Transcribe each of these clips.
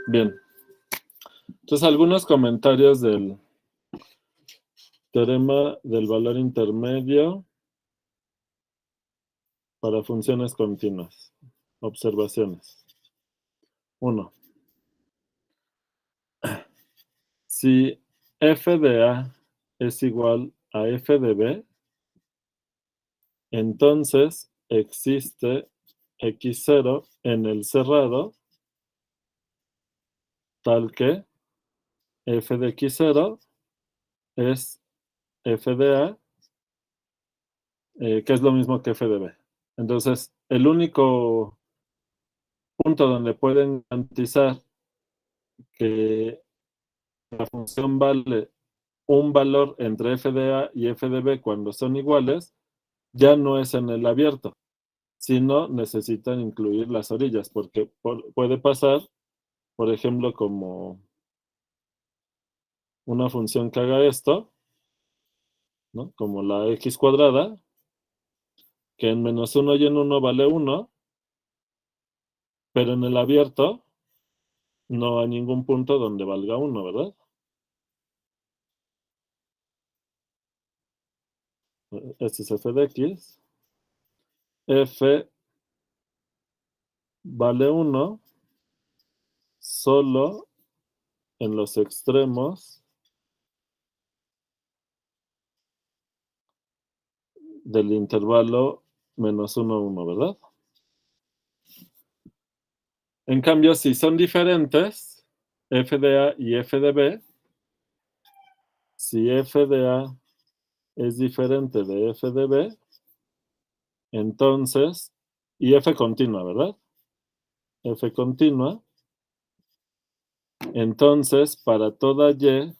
Bien. Entonces, algunos comentarios del teorema del valor intermedio para funciones continuas. Observaciones. 1. Si f de A es igual a f de B, entonces existe x0 en el cerrado tal que f de x0 es f de A, que es lo mismo que f de B. Entonces, el único punto donde pueden garantizar que la función vale un valor entre f de A y f de B cuando son iguales, ya no es en el abierto, sino necesitan incluir las orillas, porque puede pasar, por ejemplo, como una función que haga esto, ¿no? Como la x cuadrada, que en -1 y en 1 vale 1, pero en el abierto no hay ningún punto donde valga 1, ¿verdad? Este es f de x. F vale 1 solo en los extremos del intervalo -1, 1, ¿verdad? En cambio, si son diferentes, f de A y f de B, si f de A es diferente de f de B, entonces, y f continua, ¿verdad? F continua, entonces, para toda y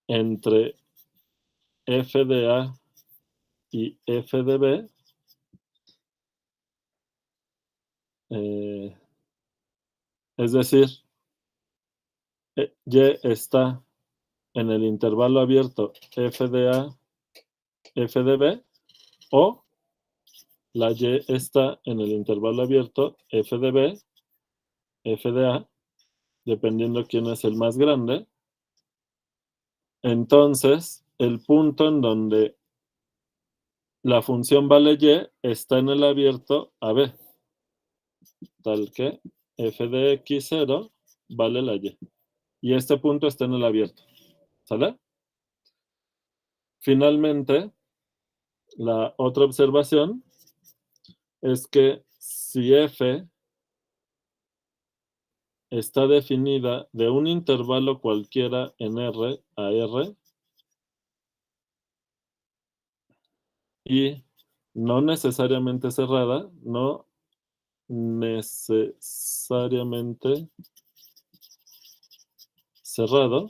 entre f de A y f de B, es decir, y está en el intervalo abierto f de A, f de B, o la y está en el intervalo abierto f de B, f de A, dependiendo quién es el más grande. Entonces, el punto en donde la función vale y está en el abierto AB, tal que f de x0 vale la y. Y este punto está en el abierto. ¿Sale? Finalmente, la otra observación es que si f está definida de un intervalo cualquiera en R a R y no necesariamente cerrada, no necesariamente cerrado,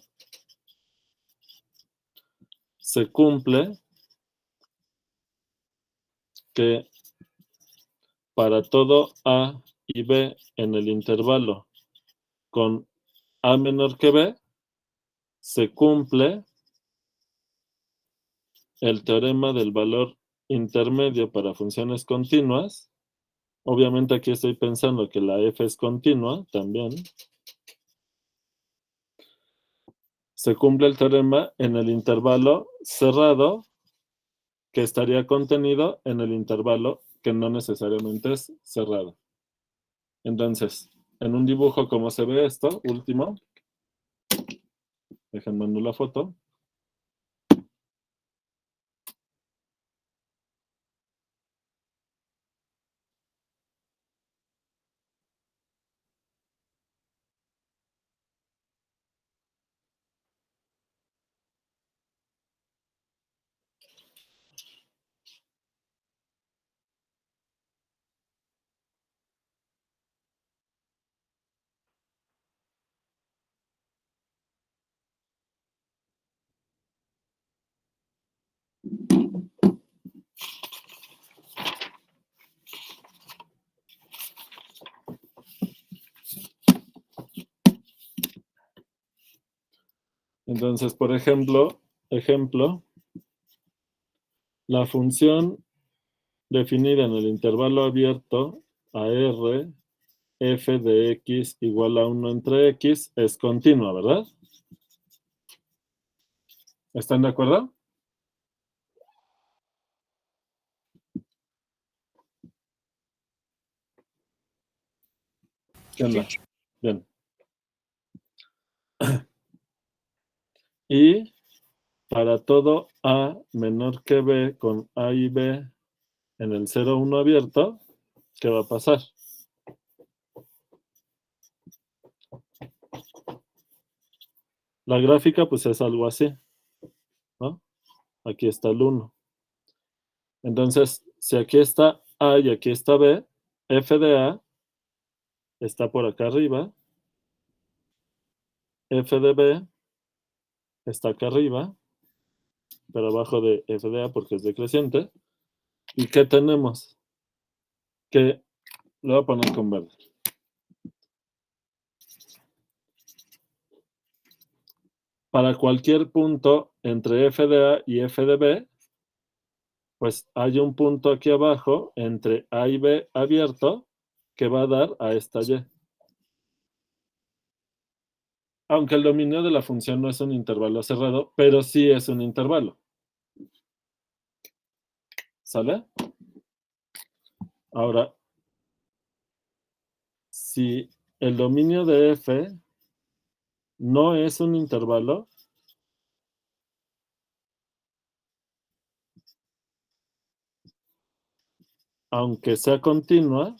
se cumple que para todo A y B en el intervalo con A menor que B, se cumple el teorema del valor intermedio para funciones continuas. Obviamente aquí estoy pensando que la f es continua también. Se cumple el teorema en el intervalo cerrado que estaría contenido en el intervalo que no necesariamente es cerrado. Entonces, en un dibujo, ¿cómo se ve esto? Último. Déjenme mandar la foto. Entonces, por ejemplo, la función definida en el intervalo abierto a R f de x igual a 1 entre x es continua, ¿verdad? ¿Están de acuerdo? ¿Qué onda? Bien. Y para todo a menor que b con a y b en el 0, 1 abierto, ¿qué va a pasar? La gráfica pues es algo así, ¿no? Aquí está el 1. Entonces, si aquí está a y aquí está b, f de a está por acá arriba, f de b está acá arriba, pero abajo de f de a porque es decreciente. ¿Y qué tenemos? Que lo voy a poner con verde. Para cualquier punto entre f de a y f de b, pues hay un punto aquí abajo entre a y b abierto que va a dar a esta y. Aunque el dominio de la función no es un intervalo cerrado, pero sí es un intervalo. ¿Sale? Ahora, si el dominio de f no es un intervalo, aunque sea continua,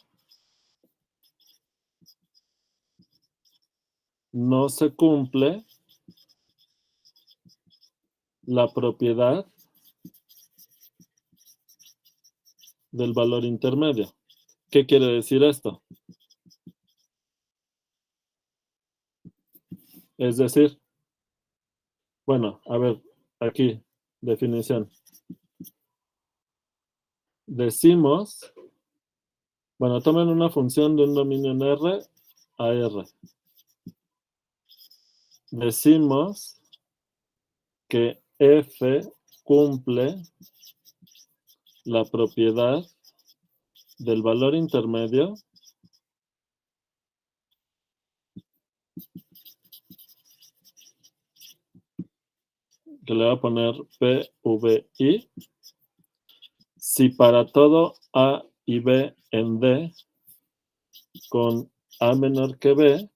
no se cumple la propiedad del valor intermedio. ¿Qué quiere decir esto? Es decir, bueno, a ver, aquí, definición. Decimos, bueno, tomen una función de un dominio en R a R. Decimos que f cumple la propiedad del valor intermedio que le voy a poner PVI si para todo A y B en D con A menor que B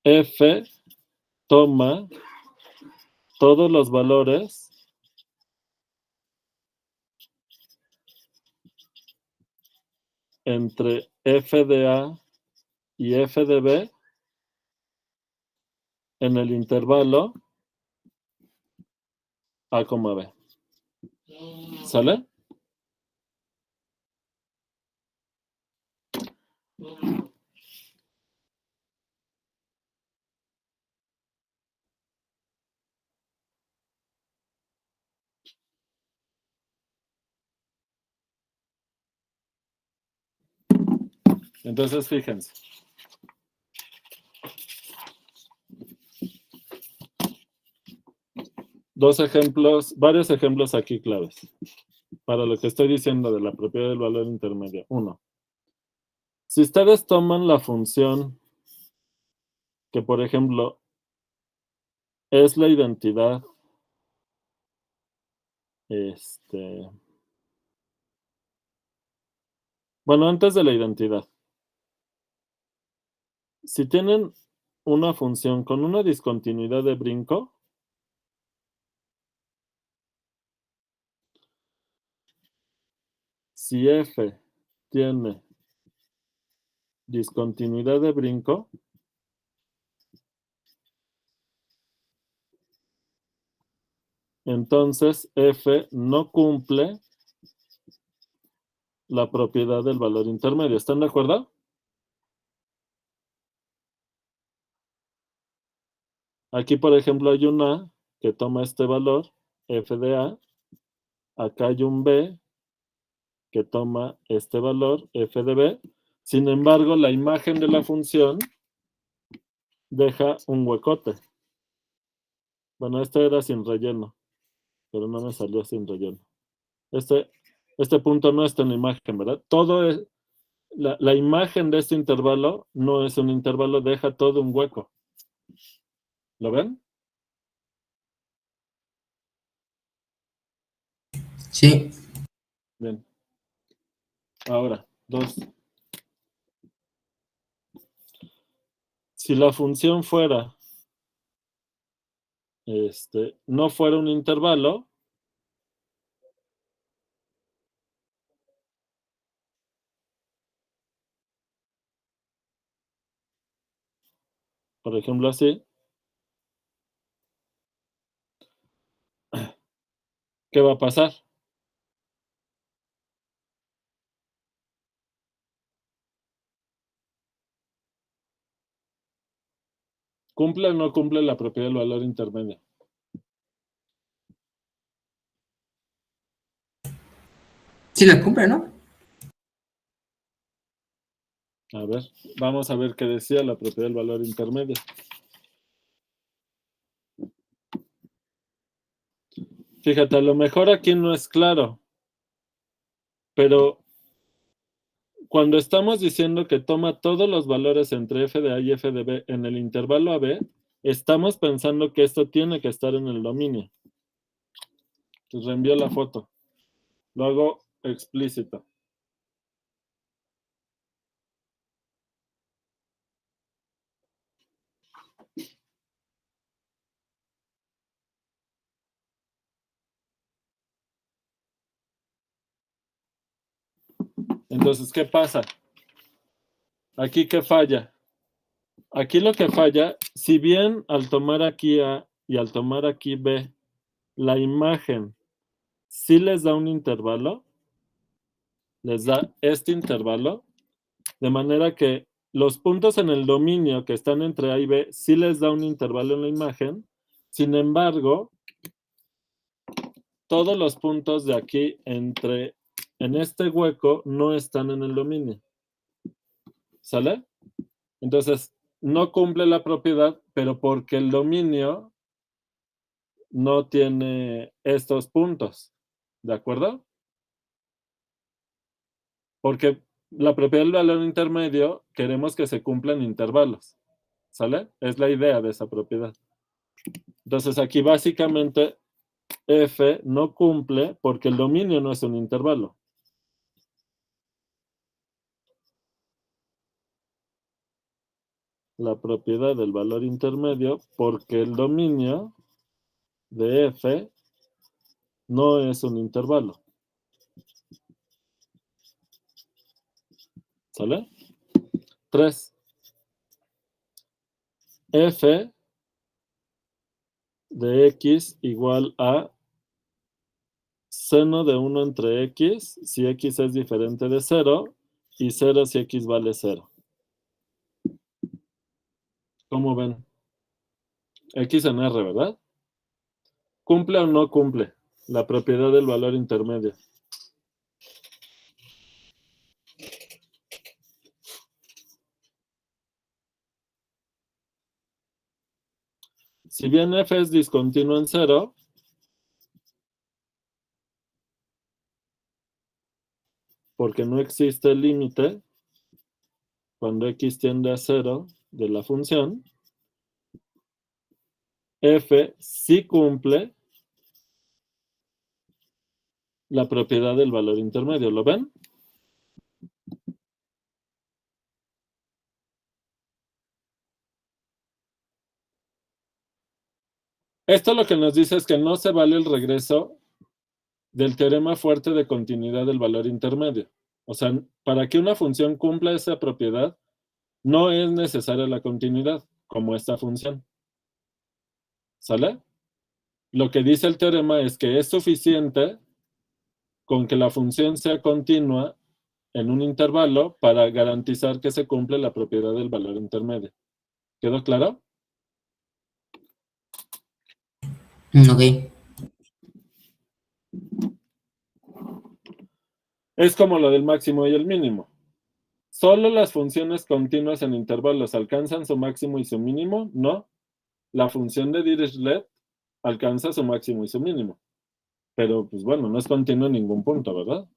F toma todos los valores entre f de A y f de B en el intervalo A, B. ¿Sale? Entonces, fíjense. Dos ejemplos, varios ejemplos aquí claves para lo que estoy diciendo de la propiedad del valor intermedio. Uno, si ustedes toman la función que, por ejemplo, es la identidad, bueno, antes de la identidad, si tienen una función con una discontinuidad de brinco, si f tiene discontinuidad de brinco, entonces f no cumple la propiedad del valor intermedio. ¿Están de acuerdo? Aquí, por ejemplo, hay un A que toma este valor, f de A. Acá hay un B que toma este valor, f de B. Sin embargo, la imagen de la función deja un huecote. Bueno, este era sin relleno, pero no me salió sin relleno. Este Este punto no está en la imagen, ¿verdad? Todo es, la imagen de este intervalo no es un intervalo, deja todo un hueco. ¿Lo ven? Sí. Bien. Ahora, 2. Si la función fuera, no fuera un intervalo, por ejemplo así, ¿qué va a pasar? ¿Cumple o no cumple la propiedad del valor intermedio? Sí la cumple, ¿no? A ver, vamos a ver qué decía la propiedad del valor intermedio. Fíjate, a lo mejor aquí no es claro, pero cuando estamos diciendo que toma todos los valores entre f de A y f de B en el intervalo AB, estamos pensando que esto tiene que estar en el dominio. Entonces reenvío la foto. Lo hago explícito. Entonces, ¿qué pasa? Aquí, ¿qué falla? Aquí lo que falla, si bien al tomar aquí A y al tomar aquí B, la imagen sí les da un intervalo, les da este intervalo, de manera que los puntos en el dominio que están entre A y B sí les da un intervalo en la imagen, sin embargo, todos los puntos de aquí en este hueco no están en el dominio. ¿Sale? Entonces, no cumple la propiedad, pero porque el dominio no tiene estos puntos. ¿De acuerdo? Porque la propiedad del valor intermedio queremos que se cumplan intervalos. ¿Sale? Es la idea de esa propiedad. Entonces aquí básicamente f no cumple porque el dominio no es un intervalo. La propiedad del valor intermedio porque el dominio de f no es un intervalo. ¿Sale? 3. F de x igual a seno de 1 entre x si x es diferente de 0 y 0 si x vale 0. ¿Cómo ven? X en R, ¿verdad? ¿Cumple o no cumple la propiedad del valor intermedio? Si bien f es discontinuo en 0, porque no existe el límite cuando x tiende a 0 de la función, f sí cumple la propiedad del valor intermedio. ¿Lo ven? Esto lo que nos dice es que no se vale el regreso del teorema fuerte de continuidad del valor intermedio. O sea, para que una función cumpla esa propiedad, no es necesaria la continuidad, como esta función. ¿Sale? Lo que dice el teorema es que es suficiente con que la función sea continua en un intervalo para garantizar que se cumple la propiedad del valor intermedio. ¿Quedó claro? Ok. Es como lo del máximo y el mínimo. ¿Solo las funciones continuas en intervalos alcanzan su máximo y su mínimo? No. La función de Dirichlet alcanza su máximo y su mínimo. Pero, pues bueno, no es continuo en ningún punto, ¿verdad?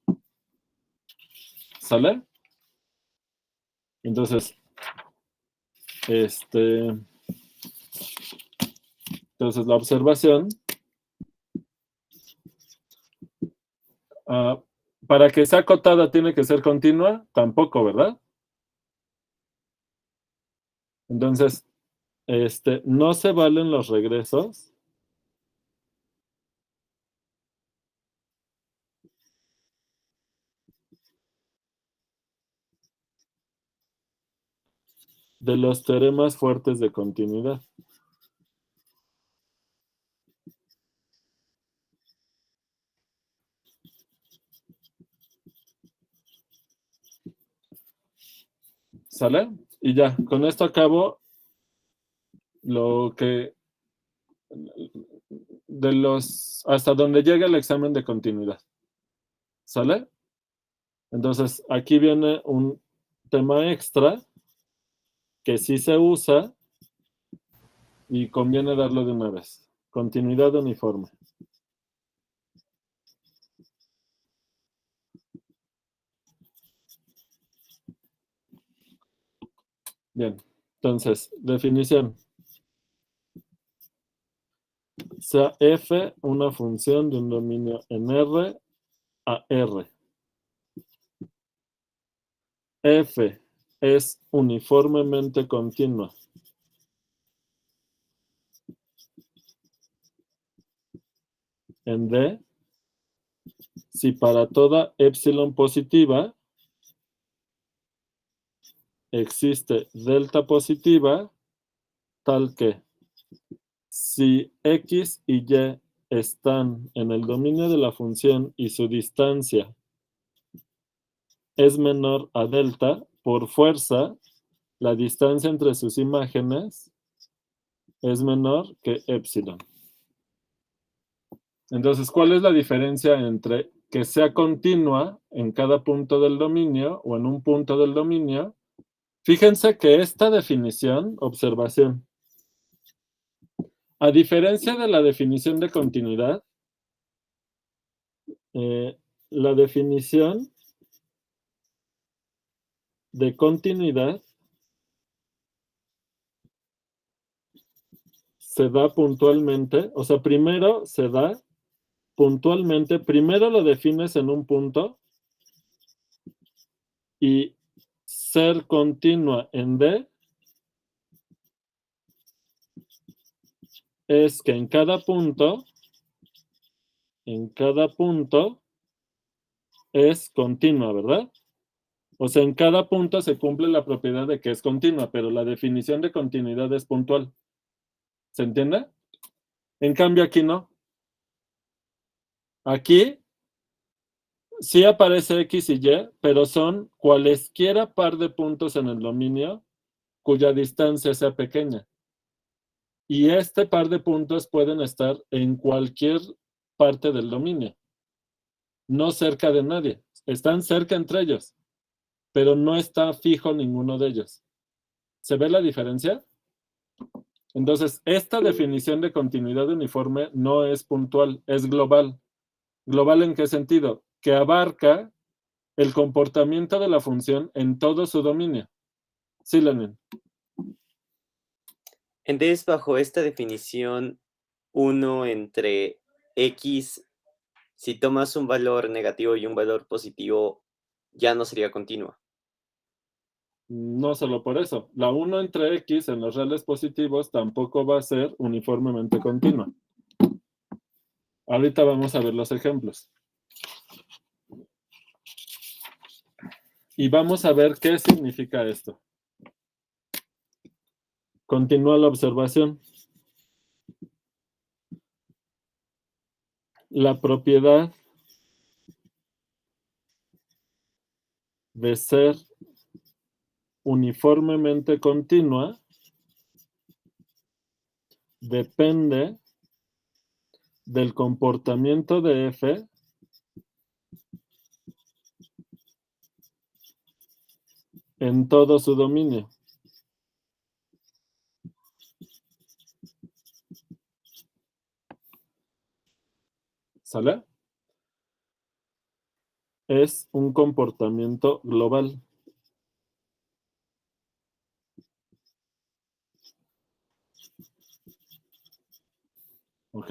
¿Sale? Entonces, entonces la observación, para que sea acotada tiene que ser continua, tampoco, ¿verdad? Entonces, no se valen los regresos de los teoremas fuertes de continuidad. ¿Sale? Y ya, con esto acabo lo que hasta donde llega el examen de continuidad. ¿Sale? Entonces, aquí viene un tema extra que sí se usa y conviene darlo de una vez. Continuidad uniforme. Bien, entonces, definición. Sea f una función de un dominio en R a R. F es uniformemente continua en D si para toda epsilon positiva existe delta positiva tal que si X y Y están en el dominio de la función y su distancia es menor a delta, por fuerza, la distancia entre sus imágenes es menor que epsilon. Entonces, ¿cuál es la diferencia entre que sea continua en cada punto del dominio o en un punto del dominio? Fíjense que esta definición, observación, a diferencia de la definición de continuidad, la definición de continuidad se da puntualmente, o sea, primero se da puntualmente, primero lo defines en un punto y ser continua en D es que en cada punto es continua, ¿verdad? O sea, en cada punto se cumple la propiedad de que es continua, pero la definición de continuidad es puntual. ¿Se entiende? En cambio aquí no. Aquí sí aparece X y Y, pero son cualesquiera par de puntos en el dominio cuya distancia sea pequeña. Y este par de puntos pueden estar en cualquier parte del dominio, no cerca de nadie. Están cerca entre ellos, pero no está fijo ninguno de ellos. ¿Se ve la diferencia? Entonces, esta definición de continuidad uniforme no es puntual, es global. ¿Global en qué sentido? Que abarca el comportamiento de la función en todo su dominio. Sí, Lenin. Entonces, bajo esta definición, 1 entre X, si tomas un valor negativo y un valor positivo, ya no sería continua. No solo por eso. La 1 entre X en los reales positivos tampoco va a ser uniformemente continua. Ahorita vamos a ver los ejemplos. Y vamos a ver qué significa esto. Continúa la observación. La propiedad de ser uniformemente continua depende del comportamiento de F en todo su dominio. ¿Sale? Es un comportamiento global. ¿Ok?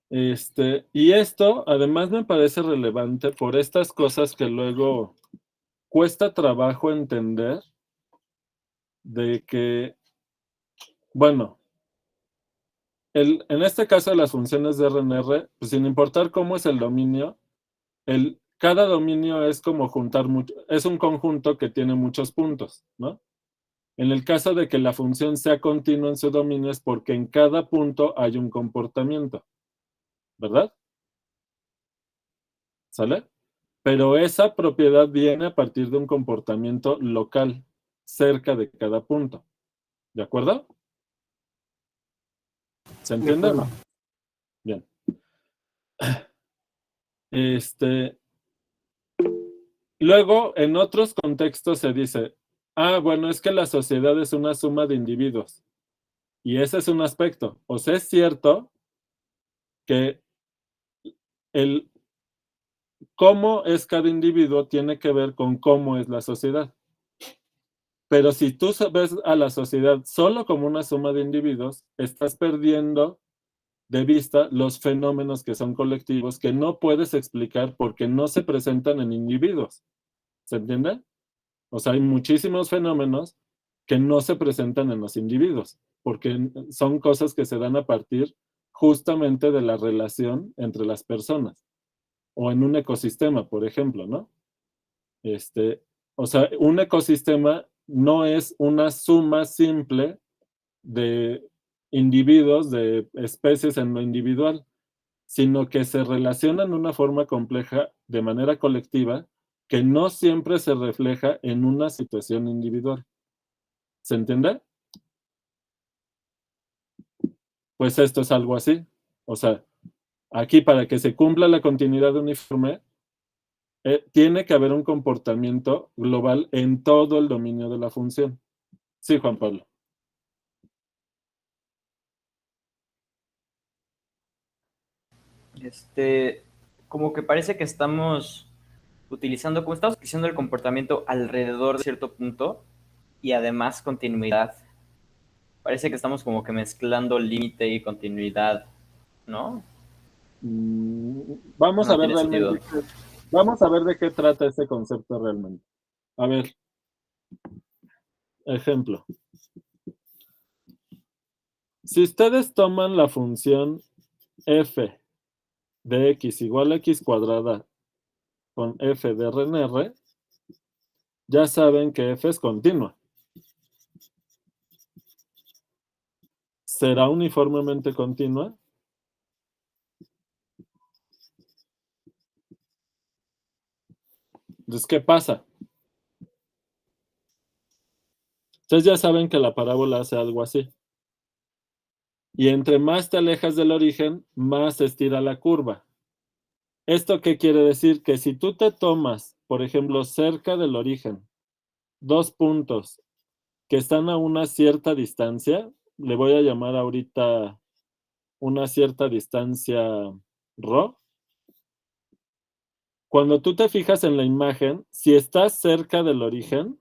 Y esto además me parece relevante por estas cosas que luego cuesta trabajo entender, de que, bueno, en este caso de las funciones de RNR, pues sin importar cómo es el dominio, cada dominio es como es un conjunto que tiene muchos puntos, ¿no? En el caso de que la función sea continua en su dominio es porque en cada punto hay un comportamiento, ¿verdad? ¿Sale? Pero esa propiedad viene a partir de un comportamiento local, cerca de cada punto. ¿De acuerdo? ¿Se entiende o no? Bien. Luego, en otros contextos se dice, bueno, es que la sociedad es una suma de individuos. Y ese es un aspecto. O sea, es cierto que el cómo es cada individuo tiene que ver con cómo es la sociedad. Pero si tú ves a la sociedad solo como una suma de individuos, estás perdiendo de vista los fenómenos que son colectivos que no puedes explicar porque no se presentan en individuos. ¿Se entiende? O sea, hay muchísimos fenómenos que no se presentan en los individuos, porque son cosas que se dan a partir justamente de la relación entre las personas, o en un ecosistema, por ejemplo, ¿no? O sea, un ecosistema no es una suma simple de individuos, de especies en lo individual, sino que se relacionan de una forma compleja, de manera colectiva, que no siempre se refleja en una situación individual. ¿Se entiende? Pues esto es algo así. O sea, aquí para que se cumpla la continuidad uniforme, tiene que haber un comportamiento global en todo el dominio de la función. Sí, Juan Pablo. Como que parece que estamos utilizando el comportamiento alrededor de cierto punto y además continuidad. Parece que estamos como que mezclando límite y continuidad, ¿no? Vamos No a ver tiene realmente, sentido. vamos a ver de qué trata este concepto realmente. A ver, ejemplo. Si ustedes toman la función f de x igual a x cuadrada con f de RNR, ya saben que f es continua. ¿Será uniformemente continua? Entonces, ¿qué pasa? Ustedes ya saben que la parábola hace algo así. Y entre más te alejas del origen, más se estira la curva. ¿Esto qué quiere decir? Que si tú te tomas, por ejemplo, cerca del origen, dos puntos que están a una cierta distancia, le voy a llamar ahorita una cierta distancia ρ. Cuando tú te fijas en la imagen, si estás cerca del origen,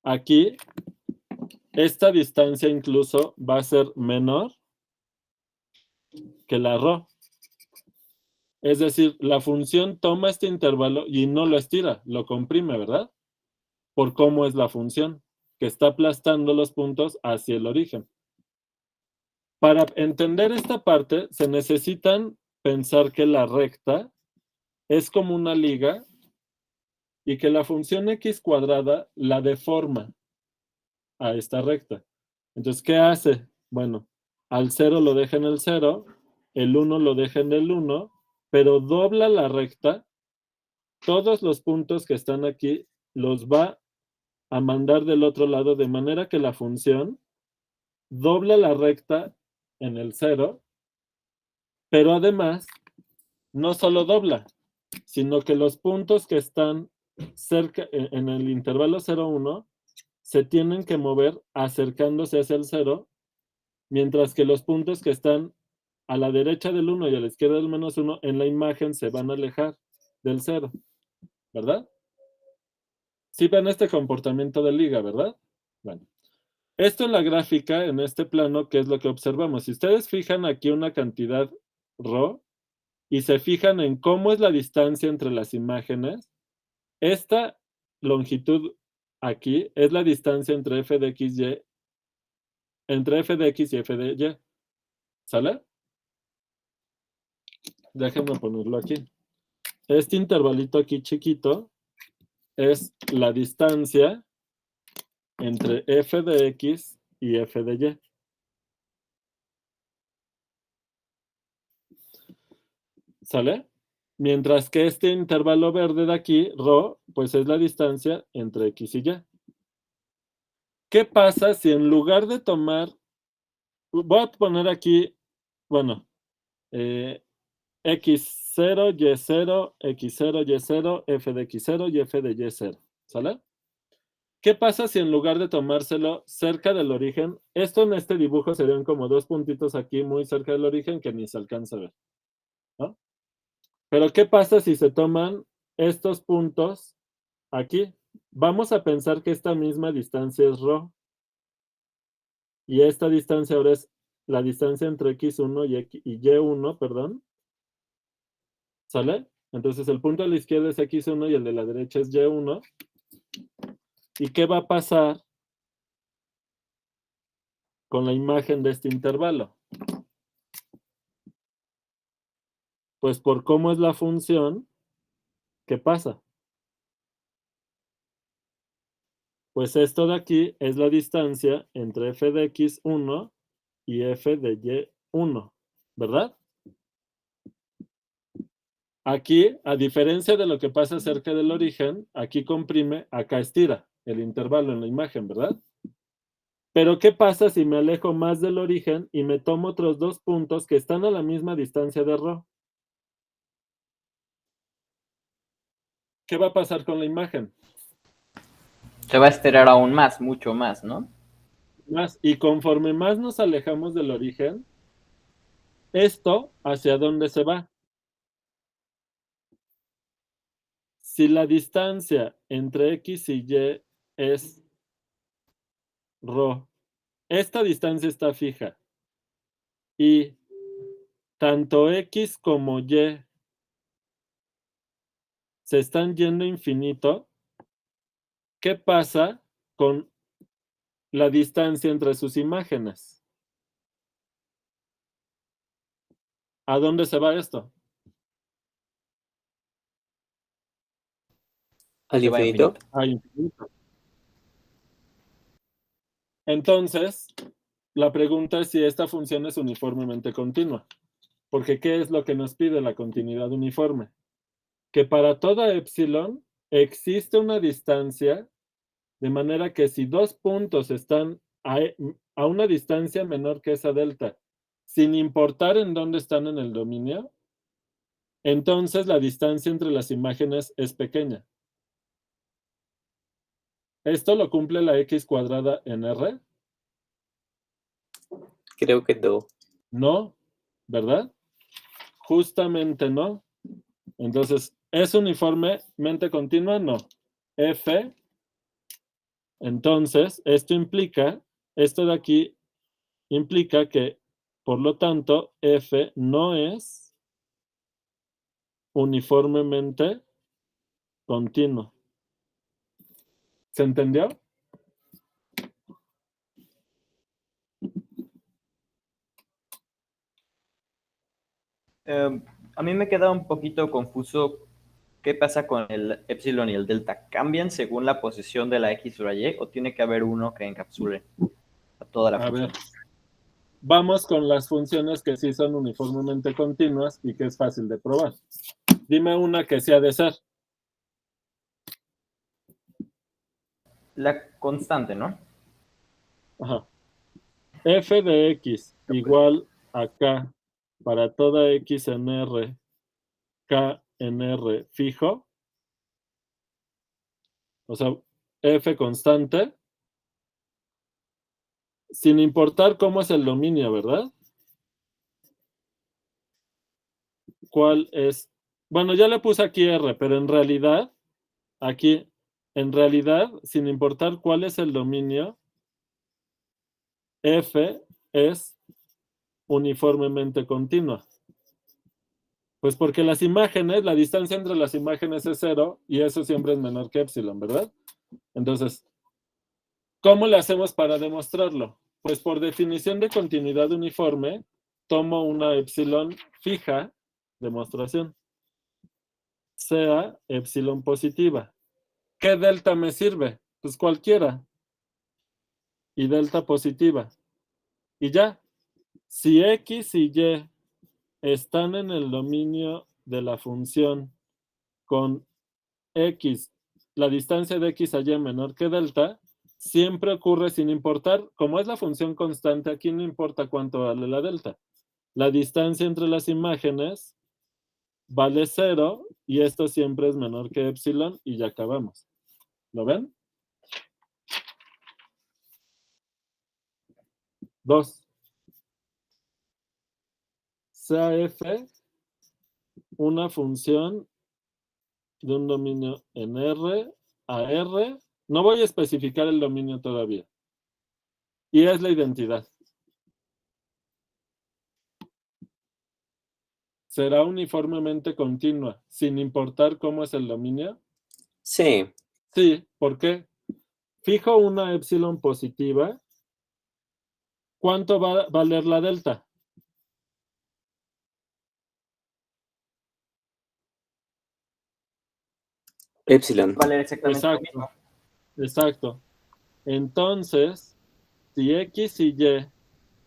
aquí esta distancia incluso va a ser menor que la ρ. Es decir, la función toma este intervalo y no lo estira, lo comprime, ¿verdad? Por cómo es la función, que está aplastando los puntos hacia el origen. Para entender esta parte, se necesitan pensar que la recta es como una liga y que la función x cuadrada la deforma a esta recta. Entonces, ¿qué hace? Bueno, al 0 lo deja en el 0, el 1 lo deja en el 1, pero dobla la recta. Todos los puntos que están aquí los va a mandar del otro lado, de manera que la función dobla la recta en el 0, pero además no solo dobla, sino que los puntos que están cerca en el intervalo 0, 1 se tienen que mover acercándose hacia el 0, mientras que los puntos que están a la derecha del 1 y a la izquierda del -1 en la imagen se van a alejar del 0, ¿verdad? Sí ven este comportamiento de liga, ¿verdad? Bueno, esto en la gráfica, en este plano, ¿qué es lo que observamos? Si ustedes fijan aquí una cantidad ρ y se fijan en cómo es la distancia entre las imágenes, esta longitud aquí es la distancia entre f de x y f de y. ¿Sale? Déjenme ponerlo aquí. Este intervalito aquí chiquito es la distancia entre f de x y f de y. ¿Sale? Mientras que este intervalo verde de aquí, ρ, pues es la distancia entre x y y. ¿Qué pasa si en lugar de tomar, voy a poner aquí, bueno, x0, y0, x0, y0, f de x0 y f de y0, ¿sale? ¿Qué pasa si en lugar de tomárselo cerca del origen, esto en este dibujo serían como dos puntitos aquí muy cerca del origen que ni se alcanza a ver, ¿no? Pero ¿qué pasa si se toman estos puntos aquí? Vamos a pensar que esta misma distancia es ρ. Y esta distancia ahora es la distancia entre x1 y y1, perdón. ¿Sale? Entonces el punto de la izquierda es x1 y el de la derecha es y1. ¿Y qué va a pasar con la imagen de este intervalo? Pues por cómo es la función, ¿qué pasa? Pues esto de aquí es la distancia entre f de x1 y f de y1, ¿verdad? Aquí, a diferencia de lo que pasa cerca del origen, aquí comprime, acá estira el intervalo en la imagen, ¿verdad? Pero ¿qué pasa si me alejo más del origen y me tomo otros dos puntos que están a la misma distancia de ρ? ¿Qué va a pasar con la imagen? Se va a estirar aún más, mucho más, ¿no? Y conforme más nos alejamos del origen, ¿esto hacia dónde se va? Si la distancia entre x y y es ρ, esta distancia está fija y tanto x como y se están yendo a infinito, ¿qué pasa con la distancia entre sus imágenes? ¿A dónde se va esto? ¿Al Sí, va infinito? A infinito. Entonces, la pregunta es si esta función es uniformemente continua. Porque ¿qué es lo que nos pide la continuidad uniforme? Que para toda epsilon existe una distancia, de manera que si dos puntos están a una distancia menor que esa delta, sin importar en dónde están en el dominio, entonces la distancia entre las imágenes es pequeña. ¿Esto lo cumple la x cuadrada en R? Creo que no. No, ¿verdad? Justamente no. Entonces, ¿es uniformemente continua? No. F, entonces, esto de aquí implica que, por lo tanto, F no es uniformemente continuo. ¿Se entendió? A mí me queda un poquito confuso qué pasa con el epsilon y el delta. ¿Cambian según la posición de la x o la y o tiene que haber uno que encapsule a toda la A función? ver, vamos con las funciones que sí son uniformemente continuas y que es fácil de probar. Dime una que sea de ser. La constante, ¿no? Ajá. F de x igual a k para toda x en R, k en R fijo. O sea, f constante sin importar cómo es el dominio, ¿verdad? ¿Cuál es? Bueno, ya le puse aquí R, pero en realidad, aquí, en realidad, sin importar cuál es el dominio, F es uniformemente continua. Pues porque las imágenes, la distancia entre las imágenes es 0 y eso siempre es menor que epsilon, ¿verdad? Entonces, ¿cómo le hacemos para demostrarlo? Pues por definición de continuidad uniforme, tomo una epsilon fija, demostración, sea epsilon positiva. ¿Qué delta me sirve? Pues cualquiera. Y delta positiva. Y ya, si X y Y están en el dominio de la función con X, la distancia de X a Y menor que delta, siempre ocurre sin importar, como es la función constante, aquí no importa cuánto vale la delta. La distancia entre las imágenes vale 0 y esto siempre es menor que epsilon y ya acabamos. ¿Lo ven? 2. Sea F una función de un dominio en R a R. No voy a especificar el dominio todavía. Y es la identidad. Será uniformemente continua, sin importar cómo es el dominio. Sí, Sí, ¿por qué? Fijo una epsilon positiva. ¿Cuánto va a valer la delta? epsilon. Vale exactamente lo Exacto, mismo. exacto. Entonces, si X y Y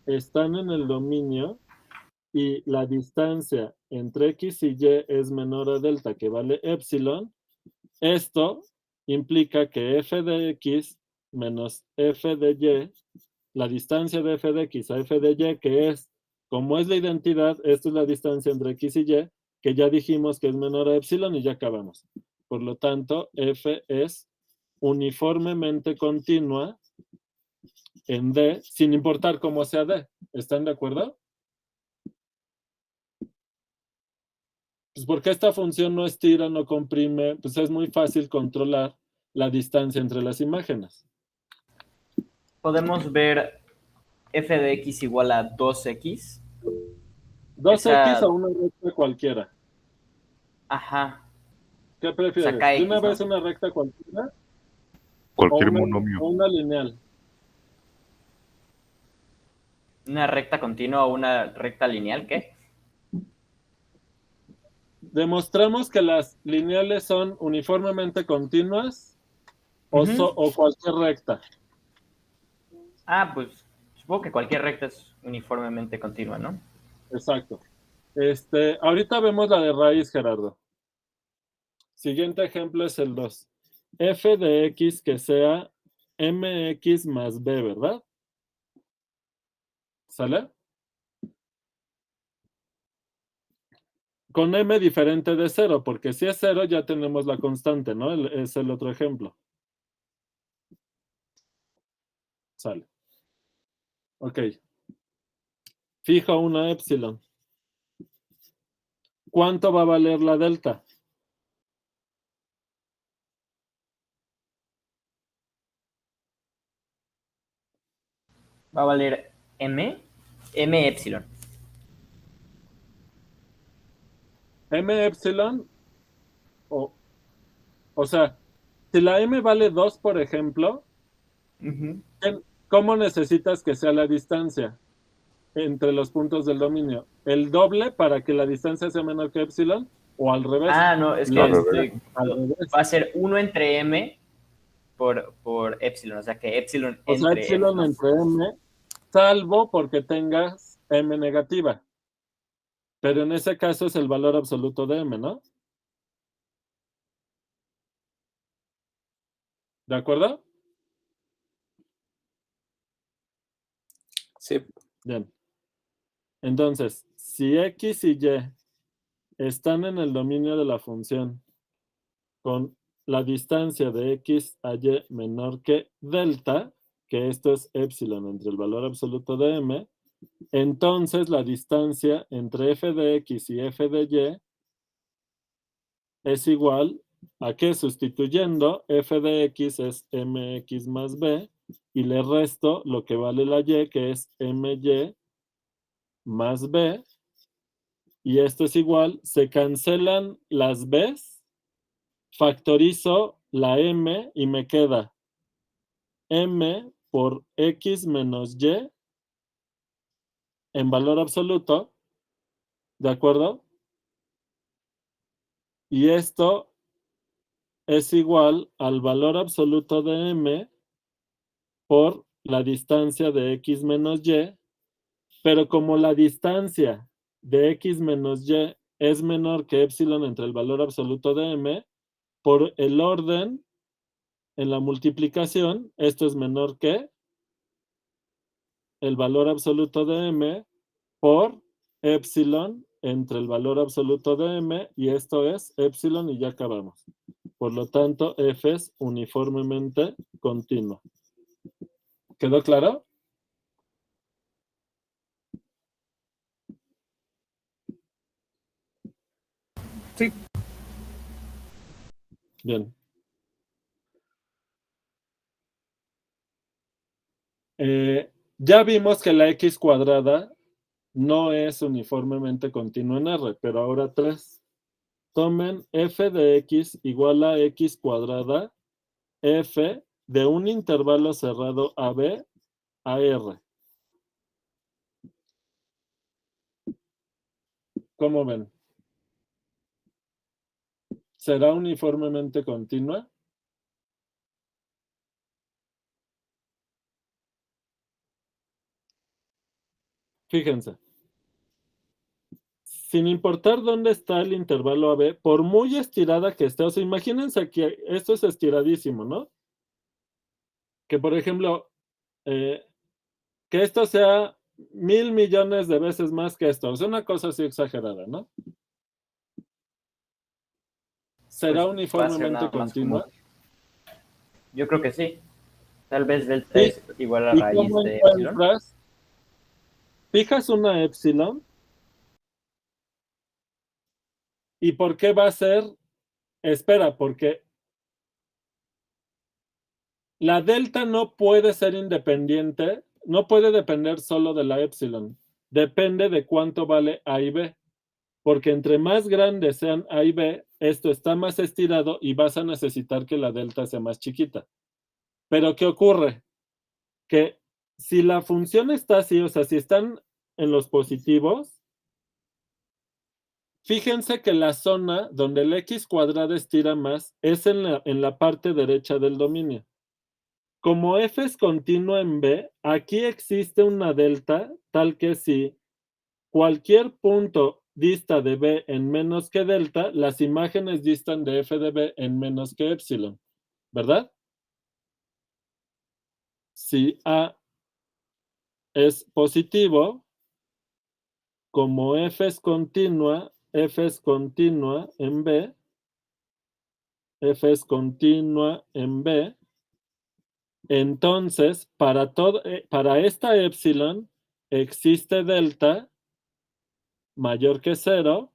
están en el dominio y la distancia entre X y Y es menor a delta, que vale epsilon, esto implica que f de X menos f de Y, la distancia de f de X a f de Y, que es, como es la identidad, esto es la distancia entre X y Y, que ya dijimos que es menor a epsilon y ya acabamos. Por lo tanto, f es uniformemente continua en D, sin importar cómo sea D. ¿Están de acuerdo? Pues porque esta función no estira, no comprime, pues es muy fácil controlar la distancia entre las imágenes. Podemos ver f de x igual a 2x. 2x o una recta cualquiera. Ajá. ¿Qué prefieres? Saca ¿De una X, ¿no? vez una recta cualquiera o Cualquier una, monomio. o una lineal? ¿Una recta continua o una recta lineal? ¿Qué? Demostramos que las lineales son uniformemente continuas o cualquier recta. Ah, pues supongo que cualquier recta es uniformemente continua, ¿no? Exacto. Ahorita vemos la de raíz, Gerardo. Siguiente ejemplo es el 2. F de X que sea mx más b, ¿verdad? ¿Sale? Con m diferente de 0, porque si es 0 ya tenemos la constante, ¿no? Es el otro ejemplo. Sale. Ok. Fijo una epsilon. ¿Cuánto va a valer la delta? Va a valer m epsilon. M epsilon, o sea, si la m vale 2, por ejemplo, ¿cómo necesitas que sea la distancia entre los puntos del dominio? ¿El doble para que la distancia sea menor que epsilon? ¿O al revés? Ah, no, es que Al revés. Al revés. va a ser 1 entre m por epsilon, o sea que epsilon O sea, entre m, epsilon ¿no? entre m, salvo porque tengas m negativa. Pero en ese caso es el valor absoluto de m, ¿no? ¿De acuerdo? Sí. Bien. Entonces, si X y Y están en el dominio de la función con la distancia de X a Y menor que delta, que esto es epsilon entre el valor absoluto de m, entonces la distancia entre f de x y f de y es igual a que, sustituyendo, f de x es mx más b, y le resto lo que vale la y, que es my más b, y esto es igual, se cancelan las b's, factorizo la m y me queda m por x menos y en valor absoluto, ¿de acuerdo? Y esto es igual al valor absoluto de m por la distancia de x menos y, pero como la distancia de x menos y es menor que epsilon entre el valor absoluto de m, por el orden en la multiplicación, esto es menor que el valor absoluto de m por epsilon entre el valor absoluto de m, y esto es epsilon, y ya acabamos. Por lo tanto, f es uniformemente continuo. ¿Quedó claro? Sí. Bien. Ya vimos que la x cuadrada no es uniformemente continua en R, pero ahora 3. Tomen f de x igual a x cuadrada f de un intervalo cerrado AB a R. ¿Cómo ven? ¿Será uniformemente continua? Fíjense. Sin importar dónde está el intervalo AB, por muy estirada que esté, o sea, imagínense que esto es estiradísimo, ¿no? Que, por ejemplo, que esto sea 1,000 millones de veces más que esto. O sea, una cosa así exagerada, ¿no? ¿Será Pues va a ser uniformemente nada más continua? como... Yo creo que sí. Tal vez delta Sí. es igual a ¿Y raíz cómo de epsilon. encuentras? Fijas una epsilon. ¿Y por qué va a ser? Espera, porque la delta no puede ser independiente, no puede depender solo de la epsilon. Depende de cuánto vale A y B. Porque entre más grandes sean A y B, esto está más estirado y vas a necesitar que la delta sea más chiquita. Pero ¿qué ocurre? Que si la función está así, o sea, si están en los positivos, fíjense que la zona donde el x cuadrada estira más es en la parte derecha del dominio. Como f es continua en B, aquí existe una delta tal que si cualquier punto dista de B en menos que delta, las imágenes distan de f de B en menos que epsilon, ¿verdad? Si A es positivo, como f es continua en B, f es continua en B, entonces para esta epsilon existe delta mayor que 0,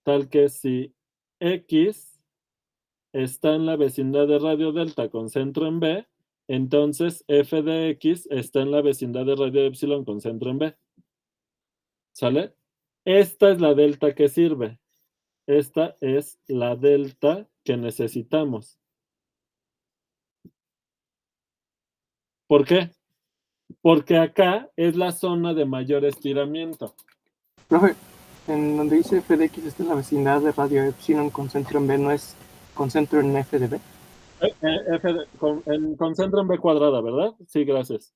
tal que si x está en la vecindad de radio delta con centro en B, entonces f de x está en la vecindad de radio epsilon con centro en B. ¿Sale? Esta es la delta que sirve. Esta es la delta que necesitamos. ¿Por qué? Porque acá es la zona de mayor estiramiento. Profe, en donde dice f de x está en la vecindad de radio epsilon con centro en B, ¿no es con centro en f de B? Con centro en B cuadrada, ¿verdad? Sí, gracias.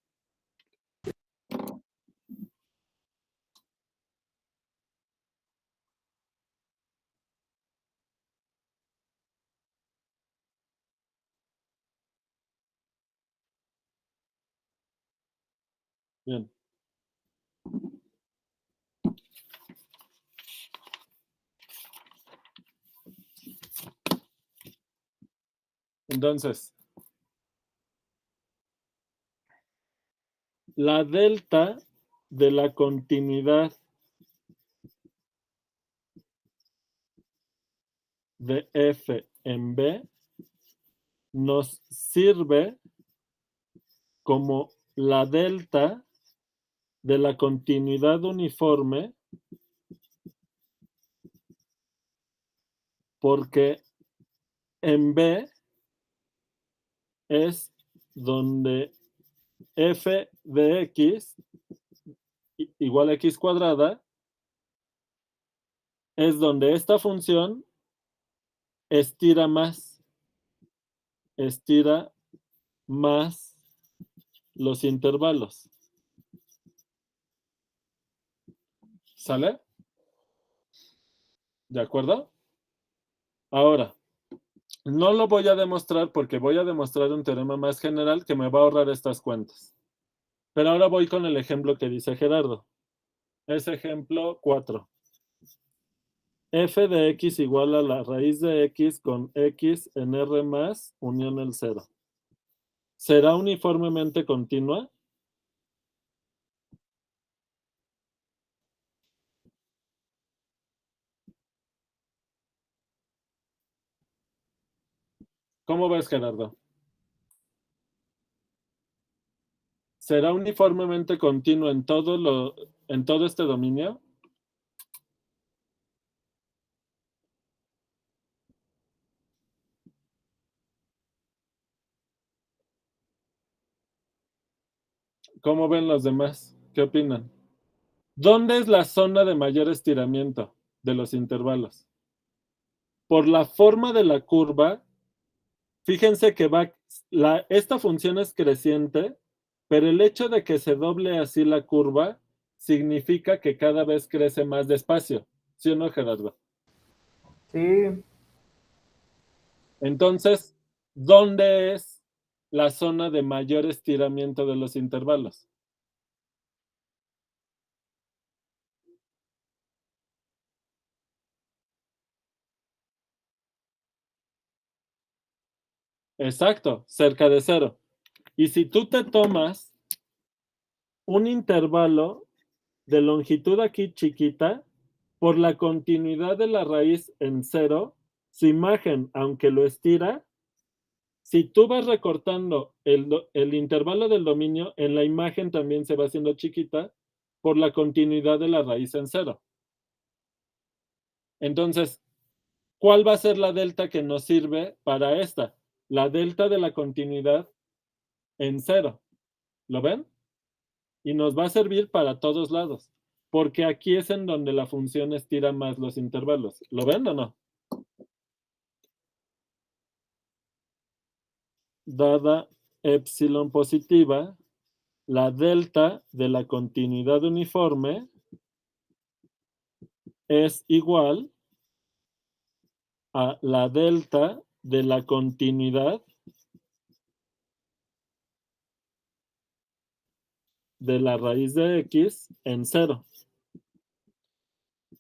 Bien. Entonces, la delta de la continuidad de f en B nos sirve como la delta de la continuidad uniforme, porque en B es donde f de x igual a x cuadrada es donde esta función estira más los intervalos. ¿Sale? ¿De acuerdo? Ahora, no lo voy a demostrar porque voy a demostrar un teorema más general que me va a ahorrar estas cuentas. Pero ahora voy con el ejemplo que dice Gerardo. Es ejemplo 4. F de x igual a la raíz de x con x en R más unión el 0. ¿Será uniformemente continua? ¿Cómo ves, Gerardo? ¿Será uniformemente continua en todo este dominio? ¿Cómo ven los demás? ¿Qué opinan? ¿Dónde es la zona de mayor estiramiento de los intervalos? Por la forma de la curva, fíjense que esta función es creciente, pero el hecho de que se doble así la curva significa que cada vez crece más despacio. ¿Sí o no, Gerardo? Sí. Entonces, ¿dónde es la zona de mayor estiramiento de los intervalos? Exacto, cerca de 0. Y si tú te tomas un intervalo de longitud aquí chiquita, por la continuidad de la raíz en 0, su imagen, aunque lo estira, si tú vas recortando el intervalo del dominio, en la imagen también se va haciendo chiquita por la continuidad de la raíz en 0. Entonces, ¿cuál va a ser la delta que nos sirve para esta? La delta de la continuidad en 0. ¿Lo ven? Y nos va a servir para todos lados, porque aquí es en donde la función estira más los intervalos. ¿Lo ven o no? Dada epsilon positiva, la delta de la continuidad uniforme es igual a la delta de la continuidad de la raíz de x en 0.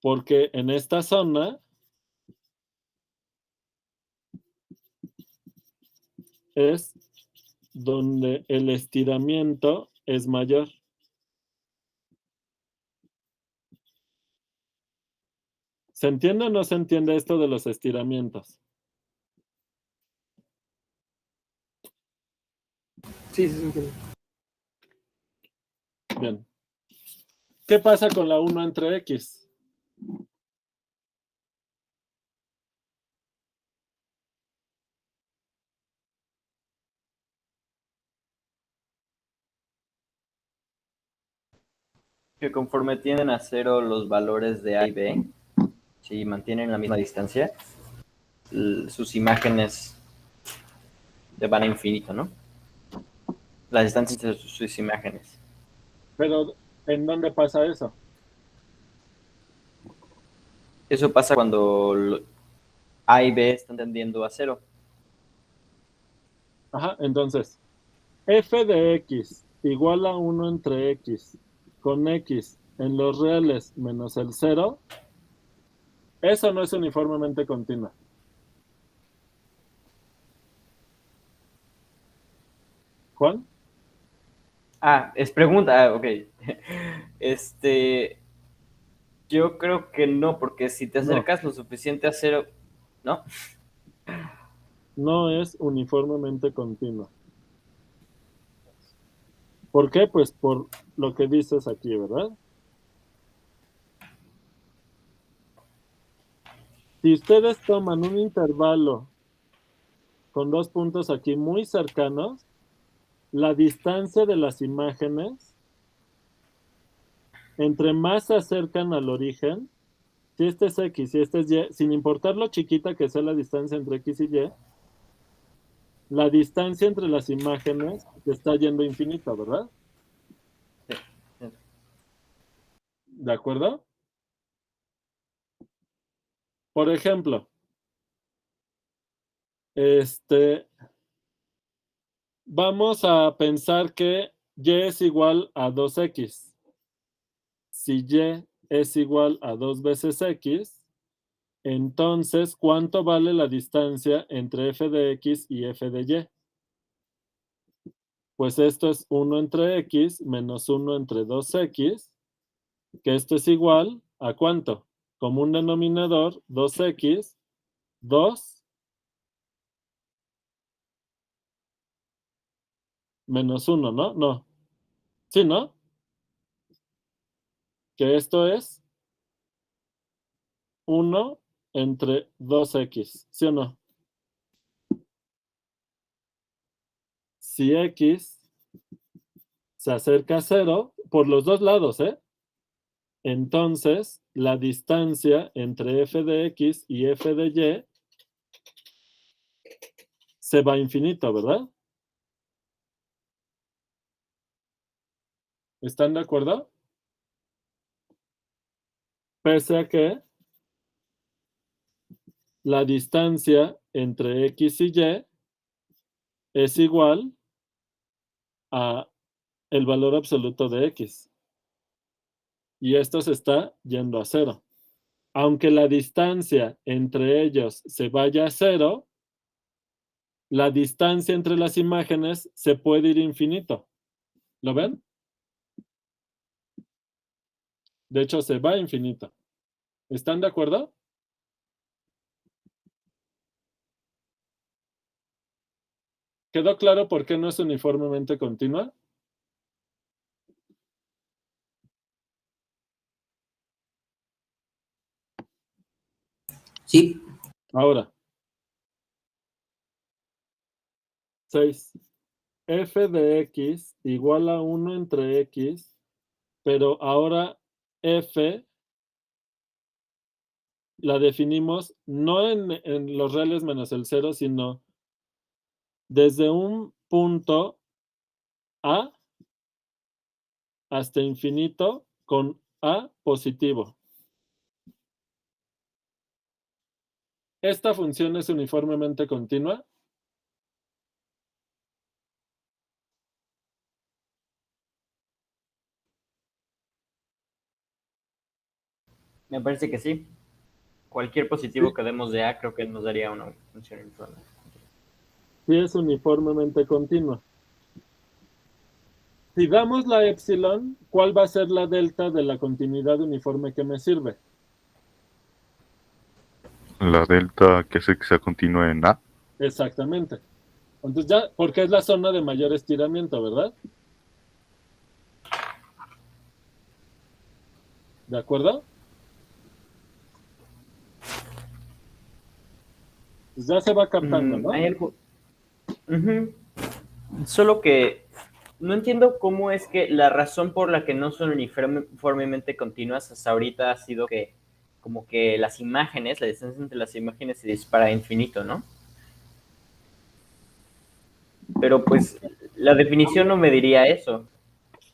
Porque en esta zona es donde el estiramiento es mayor. ¿Se entiende o no se entiende esto de los estiramientos? Sí, sí, entiendo. Bien. ¿Qué pasa con la 1 entre x? Que conforme tienden a 0 los valores de A y B, si mantienen la misma distancia, sus imágenes van a infinito, ¿no? Las distancias entre sus imágenes. Pero, ¿en dónde pasa eso? Eso pasa cuando A y B están tendiendo a 0. Ajá, entonces, f de x igual a 1 entre x con x en los reales menos el 0, eso no es uniformemente continua. ¿Juan? Es pregunta. Ok. Yo creo que no, porque si te No. acercas lo suficiente a cero, ¿no? No es uniformemente continua. ¿Por qué? Pues por lo que dices aquí, ¿verdad? Si ustedes toman un intervalo con dos puntos aquí muy cercanos, la distancia de las imágenes, entre más se acercan al origen, si este es X y este es Y, sin importar lo chiquita que sea la distancia entre X y Y, la distancia entre las imágenes está yendo infinita, ¿verdad? Sí, sí. ¿De acuerdo? Por ejemplo, vamos a pensar que Y es igual a 2X. Si Y es igual a 2 veces X, entonces, ¿cuánto vale la distancia entre f de X y f de Y? Pues esto es 1 entre X menos 1 entre 2X, que esto es igual a ¿cuánto? Como un denominador, 2X, 2 menos 1, ¿no? No. Sí, ¿no? Que esto es 1 entre 2X, ¿sí o no? Si X se acerca a 0, por los dos lados, ¿eh? Entonces, la distancia entre f de X y f de Y se va a infinito, ¿verdad? ¿Están de acuerdo? Pese a que la distancia entre X y Y es igual a el valor absoluto de X. Y esto se está yendo a 0. Aunque la distancia entre ellos se vaya a 0, la distancia entre las imágenes se puede ir infinito. ¿Lo ven? De hecho, se va a infinito. ¿Están de acuerdo? ¿Quedó claro por qué no es uniformemente continua? Sí, Ahora, 6. F de X igual a 1 entre X, pero ahora F la definimos no en los reales menos el 0, sino desde un punto A hasta infinito con A positivo. ¿Esta función es uniformemente continua? Me parece que sí. Cualquier positivo que demos de A creo que nos daría una función uniforme. Sí es uniformemente continua. Si damos la epsilon, ¿cuál va a ser la delta de la continuidad uniforme que me sirve? La delta que hace que sea continua en A. Exactamente. Entonces ya, porque es la zona de mayor estiramiento, ¿verdad? ¿De acuerdo? Pues ya se va captando, ¿no? Hay algo. Ujú. Solo que no entiendo cómo es que la razón por la que no son uniformemente continuas hasta ahorita ha sido que como que las imágenes, la distancia entre las imágenes se dispara a infinito, ¿no? Pero pues la definición no me diría eso.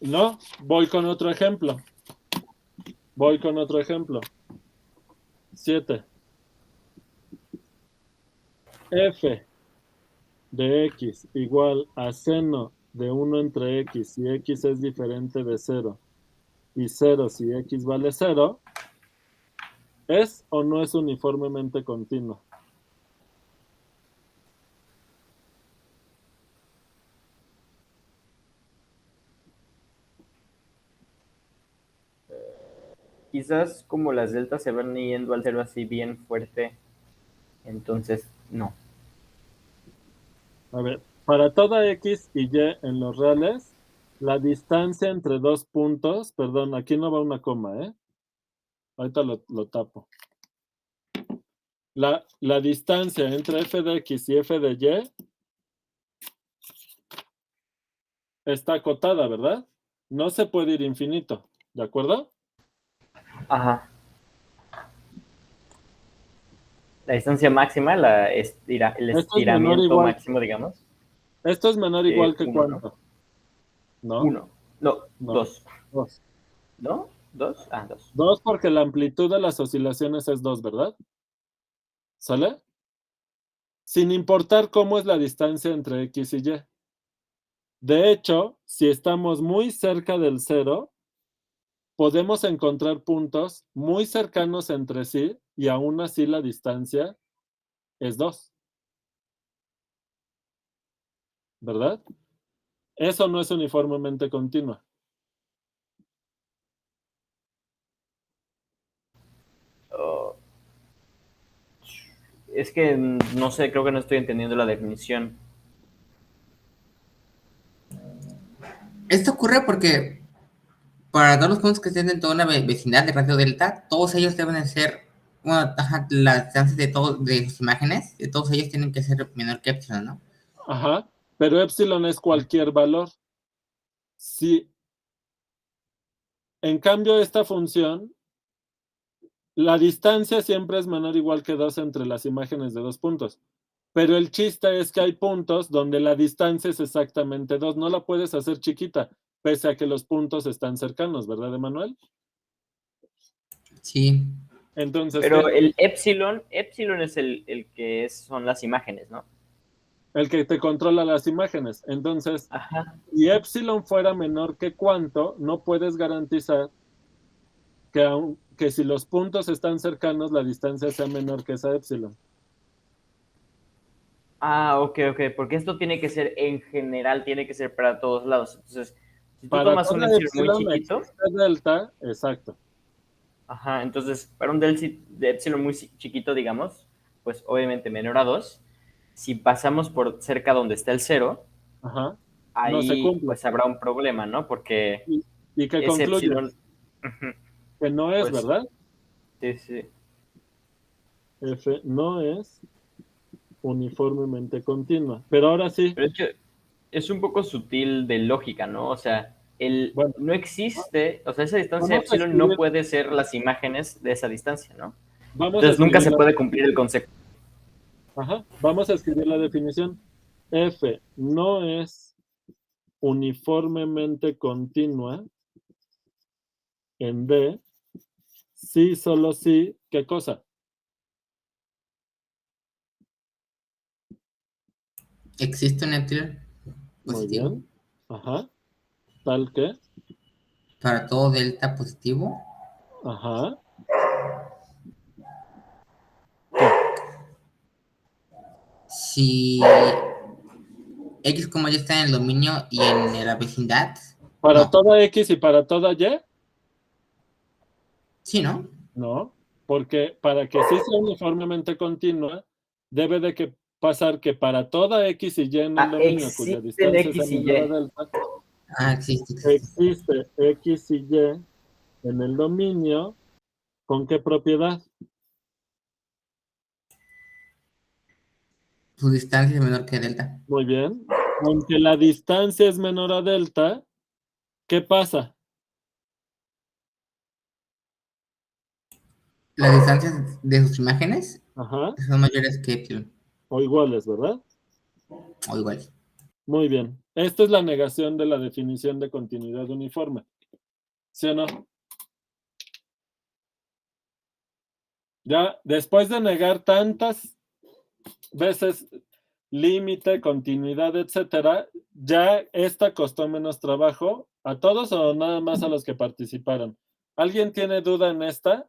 No, voy con otro ejemplo. 7. F de X igual a seno de 1 entre X si X es diferente de 0 y 0 si X vale 0, ¿es o no es uniformemente continua? quizás como las deltas se van yendo al cero así bien fuerte, entonces no. A ver, para toda X y Y en los reales, la distancia entre dos puntos, perdón, aquí no va una coma, ¿eh? Ahorita lo tapo. La distancia entre f de X y f de Y está acotada, ¿verdad? No se puede ir infinito, ¿de acuerdo? Ajá. La distancia máxima, el Esto es menor o estiramiento igual, máximo, digamos, esto es menor o igual que 1, ¿no? cuánto, ¿no? 1. No, No, 2. 2. ¿No? 2. Ah, 2. 2 porque la amplitud de las oscilaciones es 2, ¿verdad? ¿Sale? Sin importar cómo es la distancia entre X y Y. De hecho, si estamos muy cerca del cero, podemos encontrar puntos muy cercanos entre sí y aún así la distancia es 2, ¿verdad? Eso no es uniformemente continua. Oh, es que no sé, creo que no estoy entendiendo la definición. Esto ocurre porque para todos los puntos que estén en toda una vecindad de radio delta, todos ellos deben de ser, bueno, ajá, la distancia de todos, de sus imágenes, de todos ellos tienen que ser menor que epsilon, ¿no? Ajá, pero epsilon es cualquier valor. Si, en cambio, esta función, la distancia siempre es menor o igual que 2 entre las imágenes de dos puntos. Pero el chiste es que hay puntos donde la distancia es exactamente 2. No la puedes hacer chiquita, pese a que los puntos están cercanos, ¿verdad, Emanuel? Sí. Entonces, ¿qué? Pero el epsilon es el que son las imágenes, ¿no? El que te controla las imágenes. Entonces, Ajá. si epsilon fuera menor que cuánto, no puedes garantizar que si los puntos están cercanos, la distancia sea menor que esa epsilon. Ah, ok, ok, porque esto tiene que ser en general, tiene que ser para todos lados. Entonces, si tú Para tomas un toda epsilon muy epsilon chiquito, existe delta, exacto. ajá, entonces para un de epsilon muy chiquito, digamos, pues obviamente menor a 2, si pasamos por cerca donde está el cero, Ajá. No se ahí cumple. pues habrá un problema, ¿no? Porque Y que ese concluye epsilon, ujú, que no es, pues ¿verdad? sí, sí. F no es uniformemente continua. Pero ahora sí, Pero es que es un poco sutil de lógica, ¿no? O sea, bueno, no existe, o sea, esa distancia vamos a epsilon no escribir, puede ser las imágenes de esa distancia, ¿no? vamos a Entonces nunca escribir se puede cumplir el concepto. ajá, vamos a escribir la definición. F no es uniformemente continua en D, sí, solo sí, ¿qué cosa? Existe un epsilon Muy positivo bien. Ajá. Tal que. para todo delta positivo. Ajá. ¿Qué? Si X como ya está en el dominio y en la vecindad, ¿Para no. toda X y para toda Y? Sí, ¿no? No. Porque para que sí sea uniformemente continua, debe de que pasar que para toda X y Y en el Ah, dominio cuya existen distancia sea X y menor a Y. delta, Ah, existe. existe X y Y en el dominio, ¿con qué propiedad? Su distancia es menor que delta. Muy bien. Aunque la distancia es menor a delta, ¿qué pasa? Las distancias de sus imágenes Ajá. son mayores que epsilon, O iguales, ¿verdad? o igual. Muy bien. Esta es la negación de la definición de continuidad uniforme. ¿Sí o no? Ya después de negar tantas veces límite, continuidad, etcétera, ya esta costó menos trabajo a todos o nada más a los que participaron. ¿Alguien tiene duda en esta?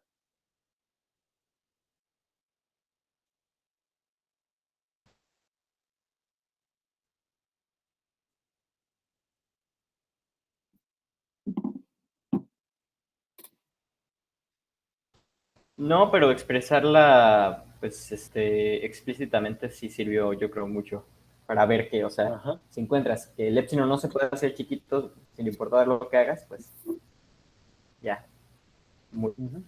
No, pero expresarla, pues, explícitamente sí sirvió, yo creo, mucho para ver que, o sea, Ajá. si encuentras que el epsilon no se puede hacer chiquito sin importar lo que hagas, pues ya. Muy... Ujú.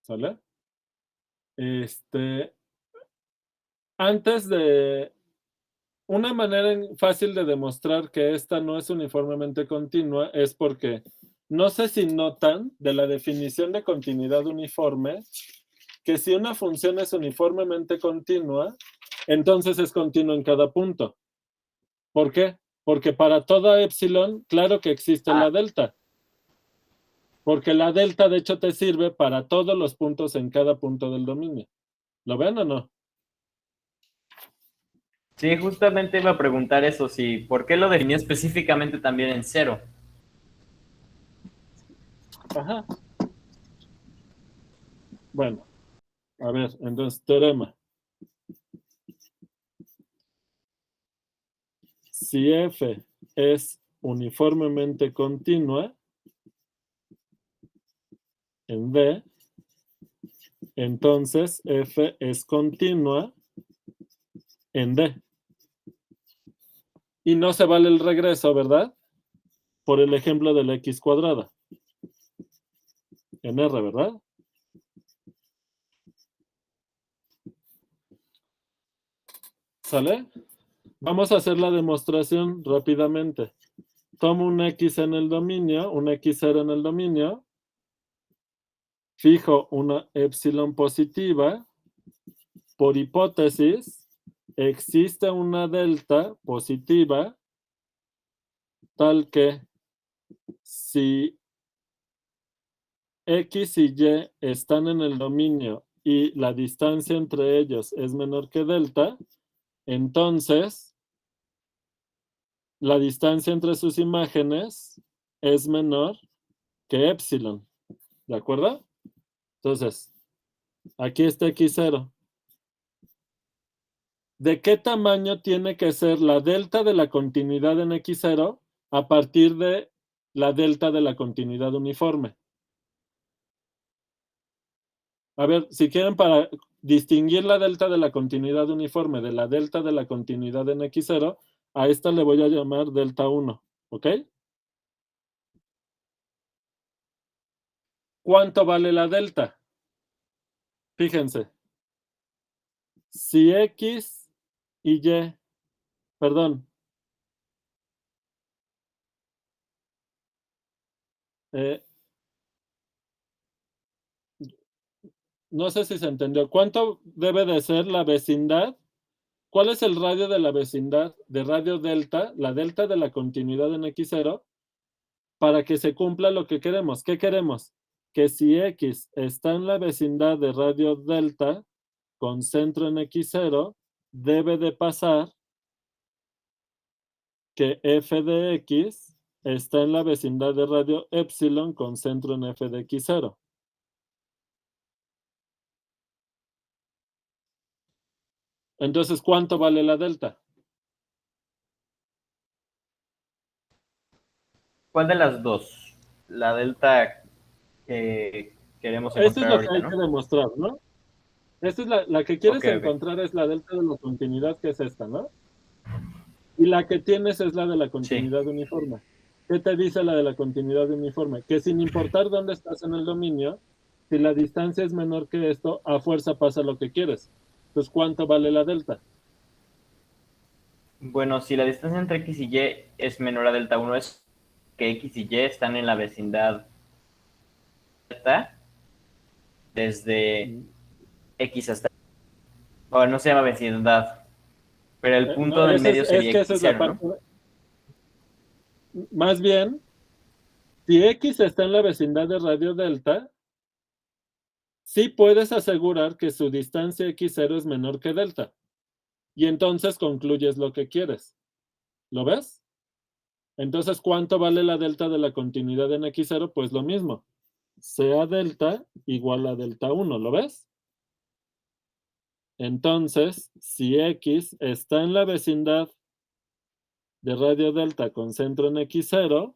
¿Sale? Antes de una manera fácil de demostrar que esta no es uniformemente continua es porque no sé si notan de la definición de continuidad uniforme que si una función es uniformemente continua, entonces es continua en cada punto. ¿Por qué? Porque para toda epsilon, claro que existe la delta. Porque la delta, de hecho, te sirve para todos los puntos en cada punto del dominio. ¿Lo ven o no? Sí, justamente iba a preguntar eso, si, ¿por qué lo definió específicamente también en cero? Ajá. Bueno, a ver, entonces, teorema. Si f es uniformemente continua en D, entonces f es continua en D. Y no se vale el regreso, ¿verdad? Por el ejemplo de la x cuadrada. En R, ¿verdad? ¿Sale? Vamos a hacer la demostración rápidamente. Tomo un x en el dominio, un x0 en el dominio, fijo una epsilon positiva, por hipótesis, existe una delta positiva tal que si x y y están en el dominio y la distancia entre ellos es menor que delta, entonces la distancia entre sus imágenes es menor que epsilon. ¿De acuerdo? Entonces, aquí está x0. ¿De qué tamaño tiene que ser la delta de la continuidad en x0 a partir de la delta de la continuidad uniforme? A ver, si quieren para distinguir la delta de la continuidad uniforme de la delta de la continuidad en x0, a esta le voy a llamar delta 1, ¿ok? ¿Cuánto vale la delta? Fíjense, si x y y, perdón, no sé si se entendió. ¿Cuánto debe de ser la vecindad? ¿Cuál es el radio de la vecindad de radio delta, la delta de la continuidad en x0, para que se cumpla lo que queremos? ¿Qué queremos? Que si x está en la vecindad de radio delta con centro en x0, debe de pasar que f de x está en la vecindad de radio epsilon con centro en f de x0. Entonces, ¿cuánto vale la delta? ¿Cuál de las dos? La delta que queremos Esto es encontrar lo que ahorita, hay que ¿no? demostrar, ¿no? Esta es la que Ok, quieres ok. encontrar, es la delta de la continuidad, que es esta, ¿no? Y la que tienes es la de la Sí. continuidad uniforme. ¿Qué te dice la de la continuidad uniforme? Que sin importar dónde estás en el dominio, si la distancia es menor que esto, a fuerza pasa lo que quieres. Entonces, ¿cuánto vale la delta? Bueno, si la distancia entre x y y es menor a delta 1, es que x y y están en la vecindad delta desde x hasta... O no se llama vecindad, pero el No, punto del medio es sería que esa es la x0, ¿no? parte. Más bien, si x está en la vecindad de radio delta, sí puedes asegurar que su distancia x0 es menor que delta. Y entonces concluyes lo que quieres. ¿Lo ves? Entonces, ¿cuánto vale la delta de la continuidad en x0? Pues lo mismo. Sea delta igual a delta 1, ¿lo ves? Entonces, si x está en la vecindad de radio delta con centro en x0,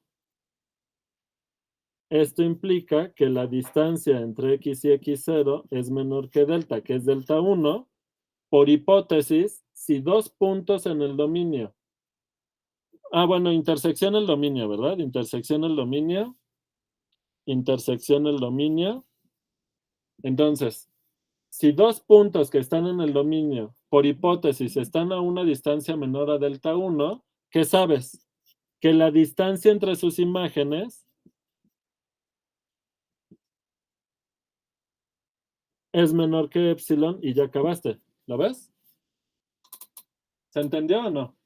esto implica que la distancia entre x y x0 es menor que delta, que es delta 1, por hipótesis, si dos puntos en el dominio. Bueno, intersección el dominio, ¿verdad? Intersección el dominio. Intersección el dominio. Entonces, si dos puntos que están en el dominio, por hipótesis, están a una distancia menor a delta 1, ¿qué sabes? Que la distancia entre sus imágenes es menor que epsilon y ya acabaste. ¿Lo ves? ¿Se entendió o no?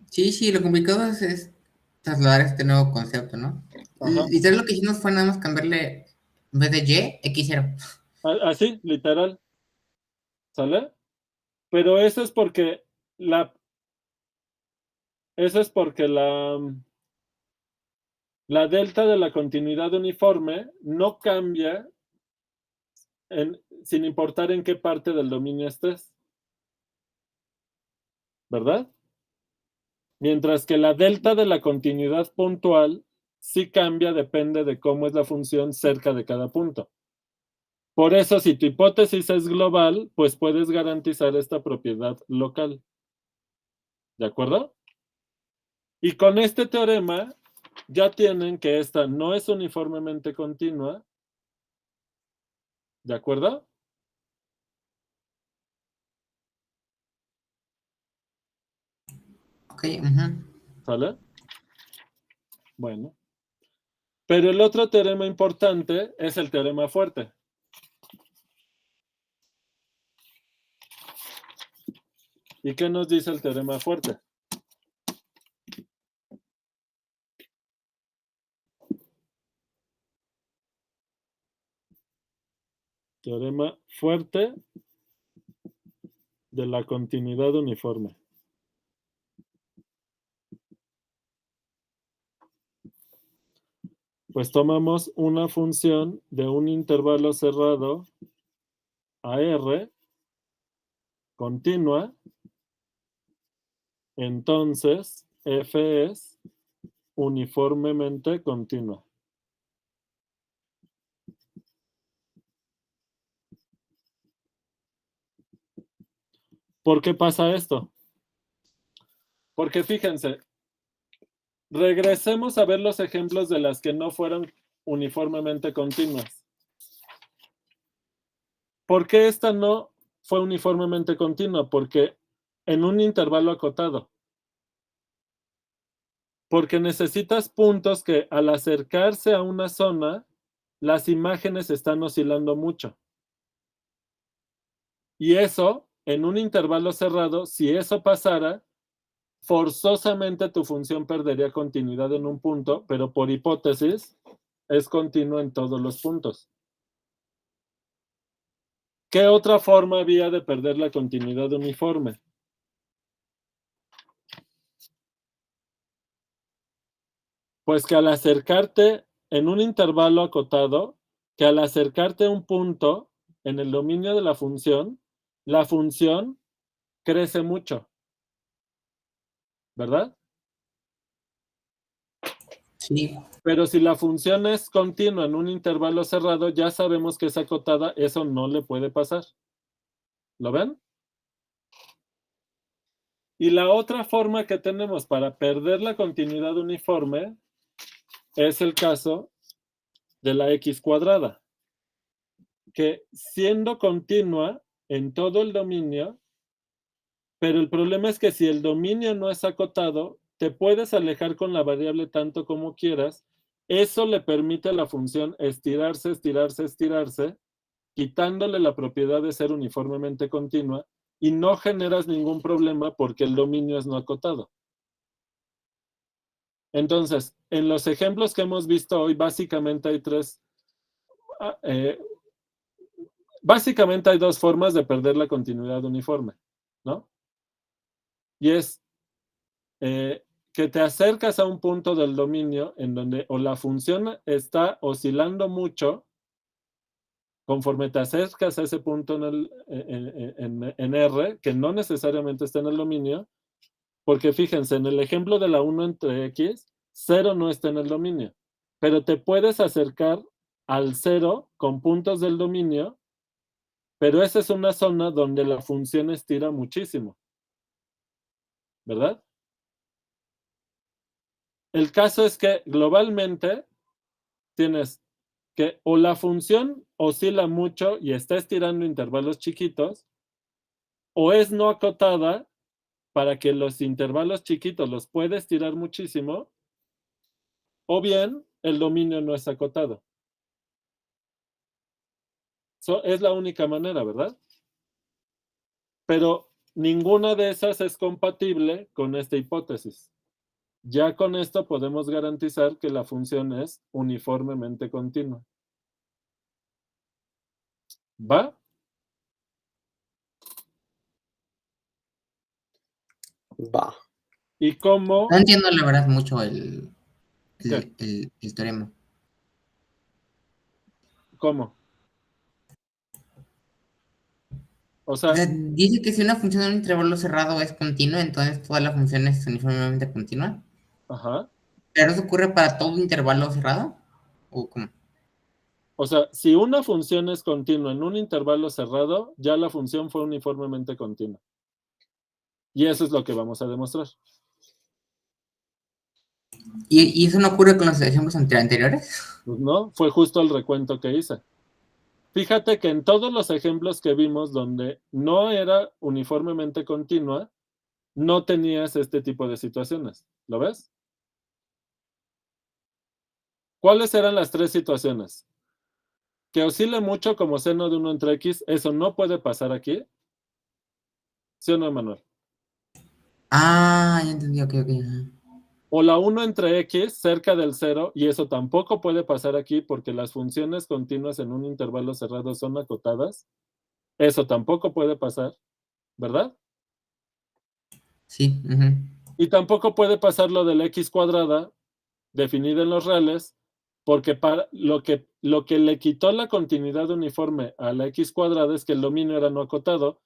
Sí, lo complicado es trasladar este nuevo concepto, ¿no? Ajá. Literal lo que hicimos fue nada más cambiarle, en vez de Y, X0. Así, literal. ¿Sale? Pero eso es porque la delta de la continuidad uniforme no cambia sin importar en qué parte del dominio estés. ¿Verdad? Mientras que la delta de la continuidad puntual sí cambia, depende de cómo es la función cerca de cada punto. Por eso, si tu hipótesis es global, pues puedes garantizar esta propiedad local. ¿De acuerdo? Y con este teorema ya tienen que esta no es uniformemente continua. ¿De acuerdo? Ok, ujú. ¿Sale? Bueno. Pero el otro teorema importante es el teorema fuerte. ¿Y qué nos dice el teorema fuerte? Teorema fuerte de la continuidad uniforme. Pues tomamos una función de un intervalo cerrado a R, continua, entonces F es uniformemente continua. ¿Por qué pasa esto? Porque fíjense, regresemos a ver los ejemplos de las que no fueron uniformemente continuas. ¿Por qué esta no fue uniformemente continua? Porque en un intervalo acotado. Porque necesitas puntos que al acercarse a una zona, las imágenes están oscilando mucho. Y eso, en un intervalo cerrado, si eso pasara, forzosamente tu función perdería continuidad en un punto, pero por hipótesis es continua en todos los puntos. ¿Qué otra forma había de perder la continuidad uniforme? Pues que al acercarte en un intervalo acotado, que al acercarte a un punto en el dominio de la función crece mucho. ¿Verdad? Sí, Pero si la función es continua en un intervalo cerrado, ya sabemos que es acotada, eso no le puede pasar. ¿Lo ven? Y la otra forma que tenemos para perder la continuidad uniforme es el caso de la x cuadrada, que siendo continua en todo el dominio, pero el problema es que si el dominio no es acotado, te puedes alejar con la variable tanto como quieras. Eso le permite a la función estirarse, estirarse, estirarse, quitándole la propiedad de ser uniformemente continua, y no generas ningún problema porque el dominio es no acotado. Entonces, en los ejemplos que hemos visto hoy, básicamente hay básicamente hay dos formas de perder la continuidad uniforme, ¿no? Y es que te acercas a un punto del dominio en donde o la función está oscilando mucho conforme te acercas a ese punto en R, que no necesariamente está en el dominio, porque fíjense, en el ejemplo de la 1 entre X, 0 no está en el dominio. pero te puedes acercar al 0 con puntos del dominio, pero esa es una zona donde la función estira muchísimo, ¿verdad? El caso es que globalmente tienes que o la función oscila mucho y está estirando intervalos chiquitos, o es no acotada para que los intervalos chiquitos los pueda estirar muchísimo, o bien el dominio no es acotado. Es la única manera, ¿verdad? Pero ninguna de esas es compatible con esta hipótesis. Ya con esto podemos garantizar que la función es uniformemente continua. ¿Va? Va. ¿Y cómo? No entiendo la verdad mucho el ¿Qué? teorema. ¿Cómo? O O sea, sea, dice que si una función de un intervalo cerrado es continua, entonces toda la función es uniformemente continua. ajá. ¿Pero eso ocurre para todo intervalo cerrado? ¿O cómo? O sea, si una función es continua en un intervalo cerrado, ya la función fue uniformemente continua. Y eso es lo que vamos a demostrar. ¿Y eso no ocurre con los ejemplos anteriores? Pues no, fue justo el recuento que hice. Fíjate que en todos los ejemplos que vimos donde no era uniformemente continua, no tenías este tipo de situaciones. ¿Lo ves? ¿Cuáles eran las tres situaciones? Que oscile mucho como seno de 1 entre x, eso no puede pasar aquí. ¿Sí o no, Manuel? Ah, ya entendí, ok. Ajá. O la 1 entre x cerca del 0, y eso tampoco puede pasar aquí porque las funciones continuas en un intervalo cerrado son acotadas. Eso tampoco puede pasar, ¿verdad? Sí, ujú. Y tampoco puede pasar lo de la x cuadrada definida en los reales, porque para lo que le quitó la continuidad uniforme a la x cuadrada es que el dominio era no acotado,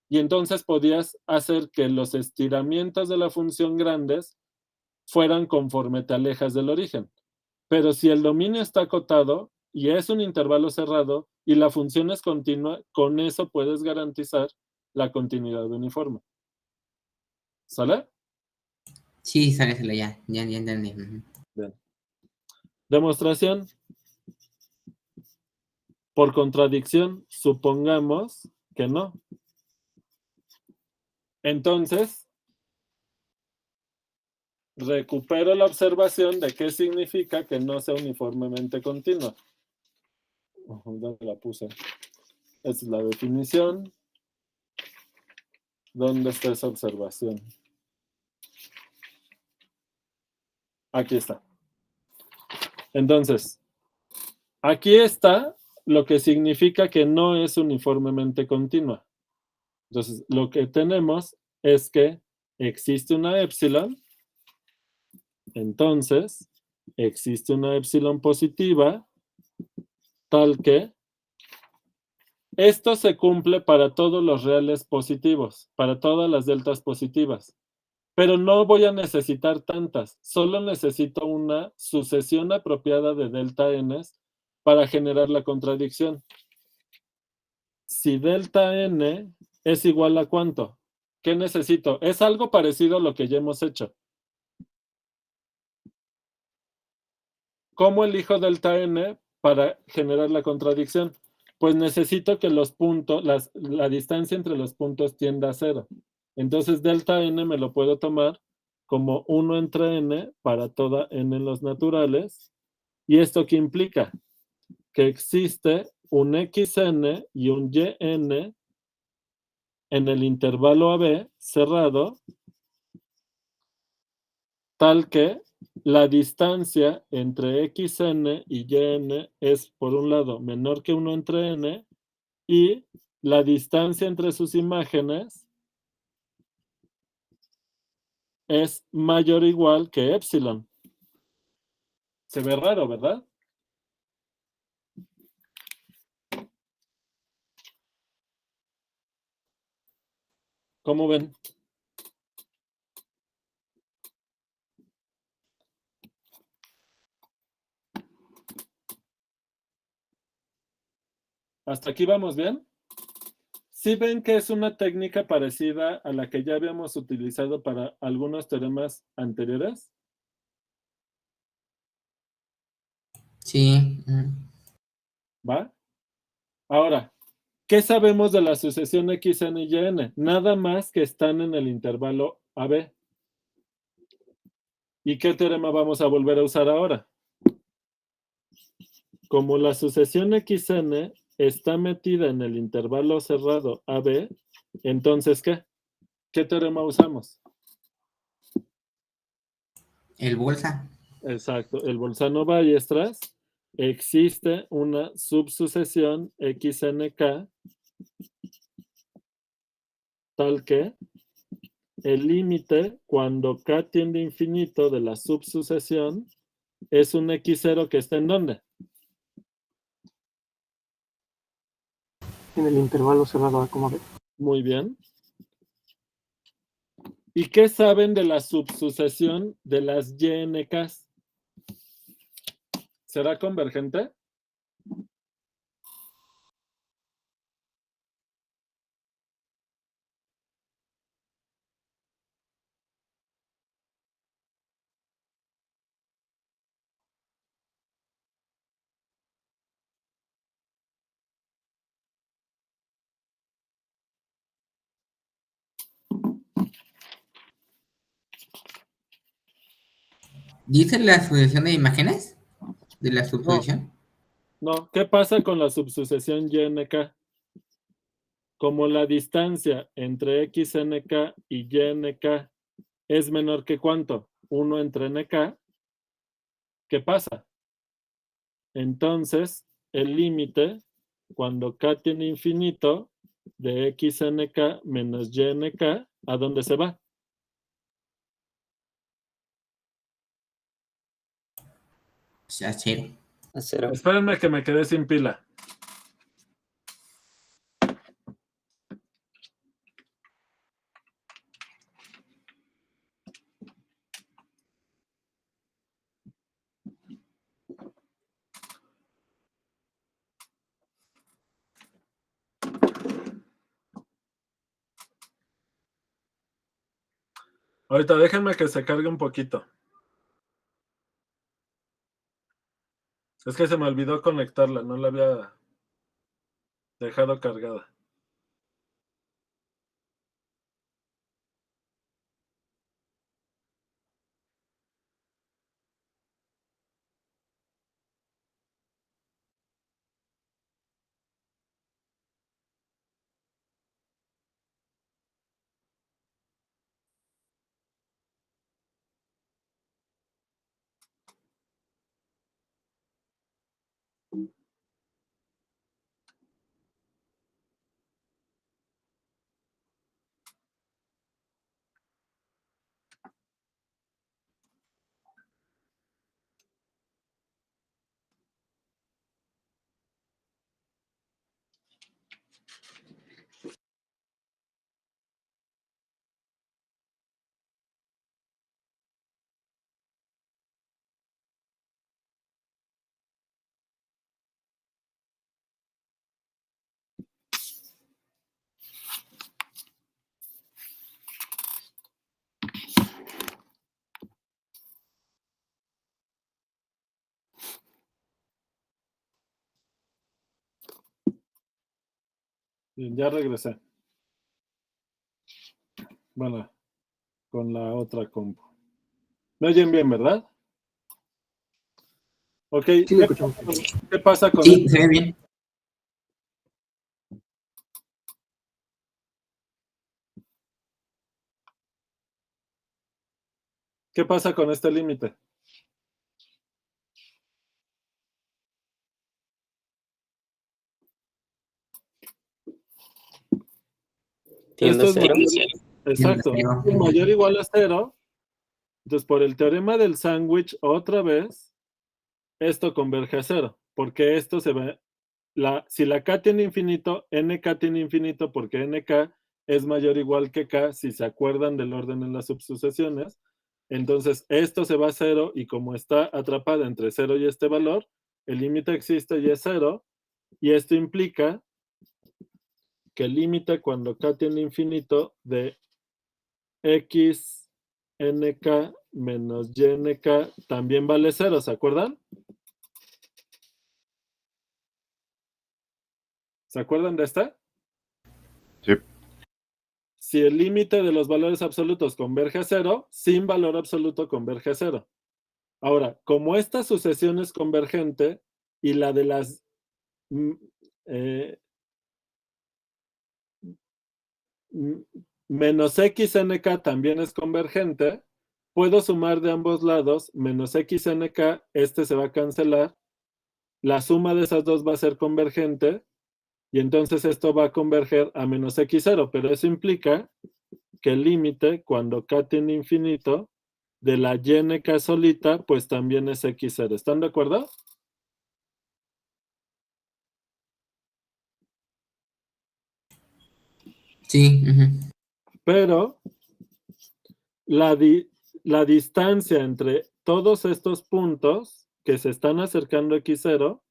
y entonces podías hacer que los estiramientos de la función grandes fueran conforme te alejas del origen. Pero si el dominio está acotado y es un intervalo cerrado y la función es continua, con eso puedes garantizar la continuidad uniforme. ¿Sale? Sí, sale, ya entendí. Ujú. Bien. Demostración. Por contradicción, supongamos que no. Entonces, recupero la observación de qué significa que no sea uniformemente continua. ¿Dónde la puse? Esta es la definición. ¿Dónde está esa observación? Aquí está. Entonces, aquí está lo que significa que no es uniformemente continua. Entonces, lo que tenemos es que existe una épsilon, entonces existe una épsilon positiva, tal que esto se cumple para todos los reales positivos, para todas las deltas positivas. Pero no voy a necesitar tantas, solo necesito una sucesión apropiada de delta n para generar la contradicción. Si delta n es igual a ¿cuánto? ¿Qué necesito? Es algo parecido a lo que ya hemos hecho. ¿Cómo elijo delta n para generar la contradicción? Pues necesito que los puntos, la distancia entre los puntos tienda a 0. Entonces delta n me lo puedo tomar como 1 entre n para toda n en los naturales. ¿Y esto qué implica? Que existe un xn y un yn en el intervalo AB cerrado, tal que la distancia entre xn y yn es, por un lado, menor que 1 entre n, y la distancia entre sus imágenes es mayor o igual que épsilon. Se ve raro, ¿verdad? ¿Cómo ven? ¿Hasta aquí vamos bien? ¿Sí ven que es una técnica parecida a la que ya habíamos utilizado para algunos teoremas anteriores? Sí. ¿Va? Ahora, ¿qué sabemos de la sucesión xn y yn? Nada más que están en el intervalo AB. ¿Y qué teorema vamos a volver a usar ahora? Como la sucesión xn está metida en el intervalo cerrado AB, entonces, ¿qué? ¿Qué teorema usamos? El bolsa. Exacto, el Bolzano-Ballestras. Existe una subsucesión xnk tal que el límite cuando k tiende a infinito de la subsucesión es un x0 que está ¿en dónde? En el intervalo cerrado A, B. Muy bien. ¿Y qué saben de la subsucesión de las YNKs? ¿Será convergente? ¿Dice la sucesión de imágenes? ¿De la subsucesión? No. ¿Qué pasa con la subsucesión YNK? Como la distancia entre XNK y YNK es menor que ¿cuánto? 1 entre NK. ¿Qué pasa? Entonces, el límite, cuando K tiene infinito, de XNK menos YNK, ¿a dónde se va? O sea, 0. A 0. Espérenme que me quedé sin pila. Ahorita déjenme que se cargue un poquito. Es que se me olvidó conectarla, no la había dejado cargada. Bien, ya regresé. Bueno, con la otra compu. ¿Me oyen bien, verdad? Ok, Sí, lo escuchamos. ¿qué pasa con Sí, se ve bien. ¿Qué pasa con este límite? Tiende a Esto es 0. exacto, Cero. es mayor o igual a 0. Entonces, por el teorema del sándwich, otra vez, esto converge a 0, porque esto se ve, si la K tiene infinito, NK tiene infinito, porque NK es mayor o igual que K, si se acuerdan del orden en las subsucesiones. Entonces, esto se va a 0, y como está atrapada entre 0 y este valor, el límite existe y es 0, Y esto implica que el límite cuando k tiende a infinito de x nk menos y nk también vale 0, ¿se acuerdan? ¿Se acuerdan de esta? Sí. Si el límite de los valores absolutos converge a 0, sin valor absoluto converge a 0. Ahora, como esta sucesión es convergente y la de las menos xnk también es convergente, puedo sumar de ambos lados menos xnk, este se va a cancelar, la suma de esas dos va a ser convergente y entonces esto va a converger a menos x0, pero eso implica que el límite cuando k tiende a infinito de la y solita pues también es x0. ¿Están de acuerdo? Sí. Ujú. Pero la distancia entre todos estos puntos que se están acercando a x0,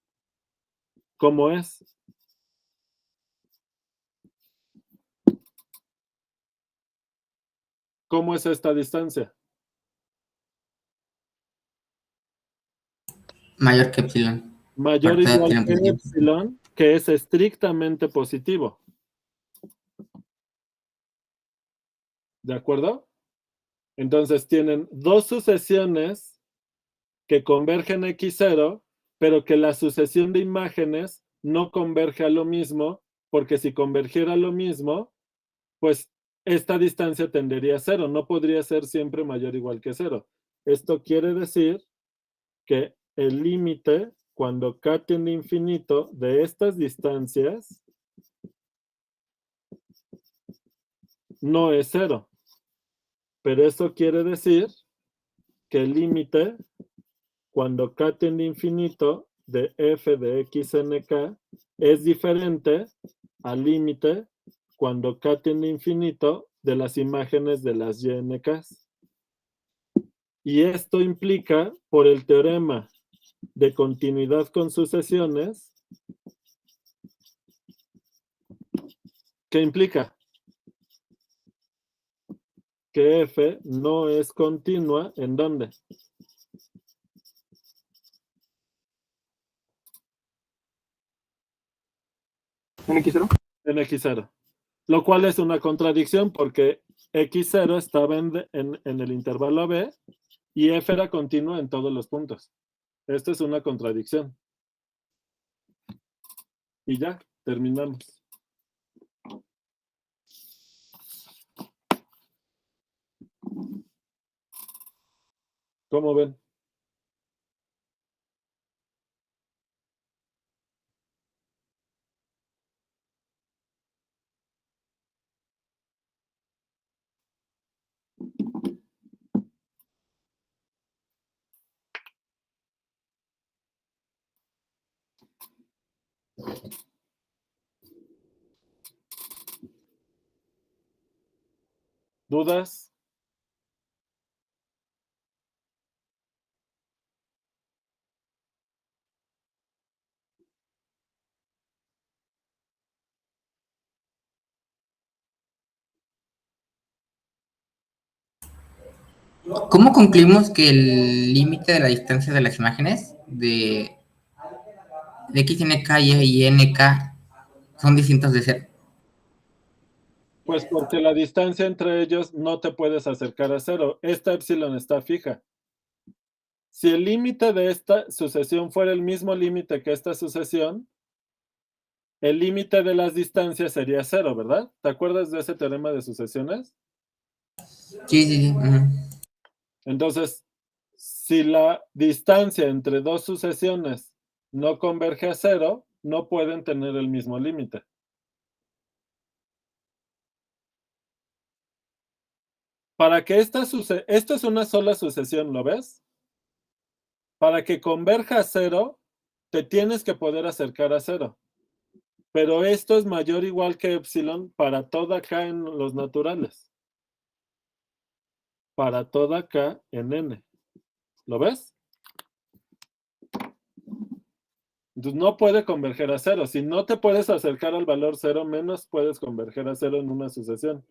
¿cómo es? ¿Cómo es esta distancia? Mayor que epsilon. Mayor o Parte de igual epsilon que positivo. epsilon, que es estrictamente positivo. ¿De acuerdo? Entonces tienen dos sucesiones que convergen a x0, pero que la sucesión de imágenes no converge a lo mismo, porque si convergiera a lo mismo, pues esta distancia tendería a 0, no podría ser siempre mayor o igual que 0. Esto quiere decir que el límite, cuando k tiende a infinito, de estas distancias no es 0. Pero eso quiere decir que el límite, cuando k tiende a infinito, de f de xnk, es diferente al límite cuando k tiende a infinito de las imágenes de las ynks. Y esto implica, por el teorema de continuidad con sucesiones, ¿qué implica? Que f no es continua, ¿en dónde? ¿En X0? En x0. Lo cual es una contradicción porque x0 estaba en el intervalo AB y f era continua en todos los puntos. Esto es una contradicción. Y ya, terminamos. ¿Cómo ven? ¿Dudas? ¿Cómo concluimos que el límite de la distancia de las imágenes de xnk y nk son distintos de 0? Pues porque la distancia entre ellos no te puedes acercar a 0. Esta epsilon está fija. Si el límite de esta sucesión fuera el mismo límite que esta sucesión, el límite de las distancias sería 0, ¿verdad? ¿Te acuerdas de ese teorema de sucesiones? Sí, sí, sí. Ujú. Entonces, si la distancia entre dos sucesiones no converge a 0, no pueden tener el mismo límite. Para que esto es una sola sucesión, ¿lo ves? Para que converja a 0, te tienes que poder acercar a 0. Pero esto es mayor o igual que epsilon para toda k en los naturales. Para toda k en n. ¿Lo ves? Entonces no puede converger a cero. Si no te puedes acercar al valor cero, menos puedes converger a cero en una sucesión.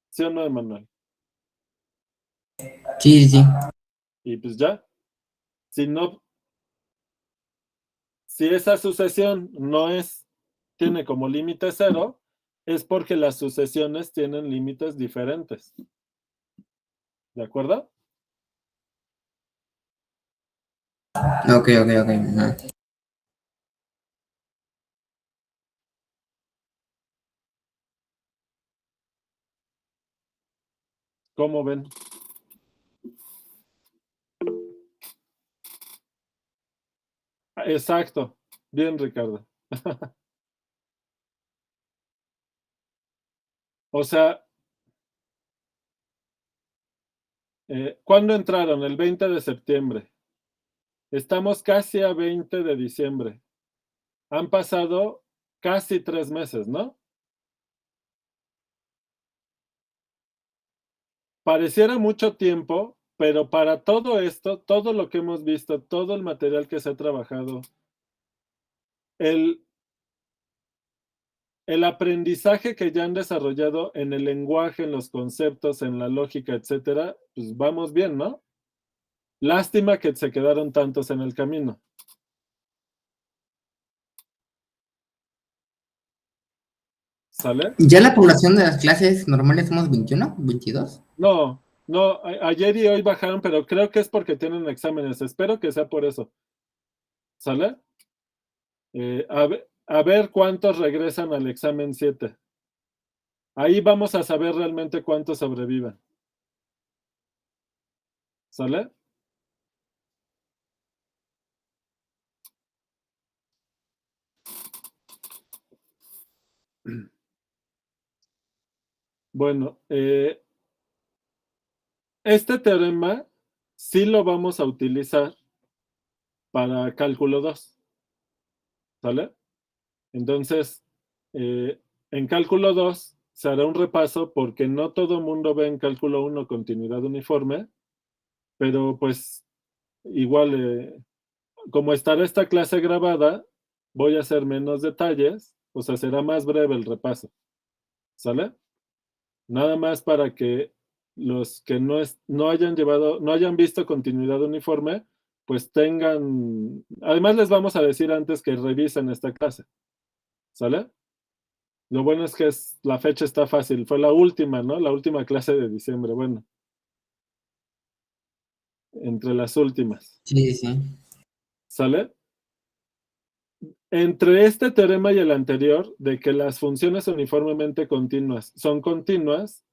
¿Sí o no, Emanuel? Sí, sí. Y pues ya. Si no, si esa sucesión no tiene como límite cero, es porque las sucesiones tienen límites diferentes. ¿De acuerdo? Ok, ok, ok. Ajá. ¿Cómo ven? Exacto. Bien, Ricardo. O sea, ¿cuándo entraron? El 20 de septiembre. Estamos casi a 20 de diciembre. Han pasado casi 3 meses, ¿no? Pareciera mucho tiempo, pero para todo esto, todo lo que hemos visto, todo el material que se ha trabajado, el aprendizaje que ya han desarrollado en el lenguaje, en los conceptos, en la lógica, etcétera, pues vamos bien, ¿no? Lástima que se quedaron tantos en el camino. ¿Sale? ¿Ya la población de las clases normales somos 21, 22? No, no, ayer y hoy bajaron, pero creo que es porque tienen exámenes. Espero que sea por eso. ¿Sale? A ver cuántos regresan al examen 7. Ahí vamos a saber realmente cuántos sobreviven. ¿Sale? Bueno, este teorema sí lo vamos a utilizar para cálculo 2. ¿Sale? Entonces, en cálculo 2 se hará un repaso porque no todo mundo ve en cálculo 1 continuidad uniforme, pero pues igual, como estará esta clase grabada, voy a hacer menos detalles, o sea, será más breve el repaso. ¿Sale? Nada más para que los que no hayan visto continuidad uniforme, pues tengan. Además, les vamos a decir antes que revisen esta clase. ¿Sale? Lo bueno es que la fecha está fácil. Fue la última, ¿no? La última clase de diciembre. Bueno, entre las últimas. Sí, sí. ¿Sale? Entre este teorema y el anterior, de que las funciones uniformemente continuas son continuas,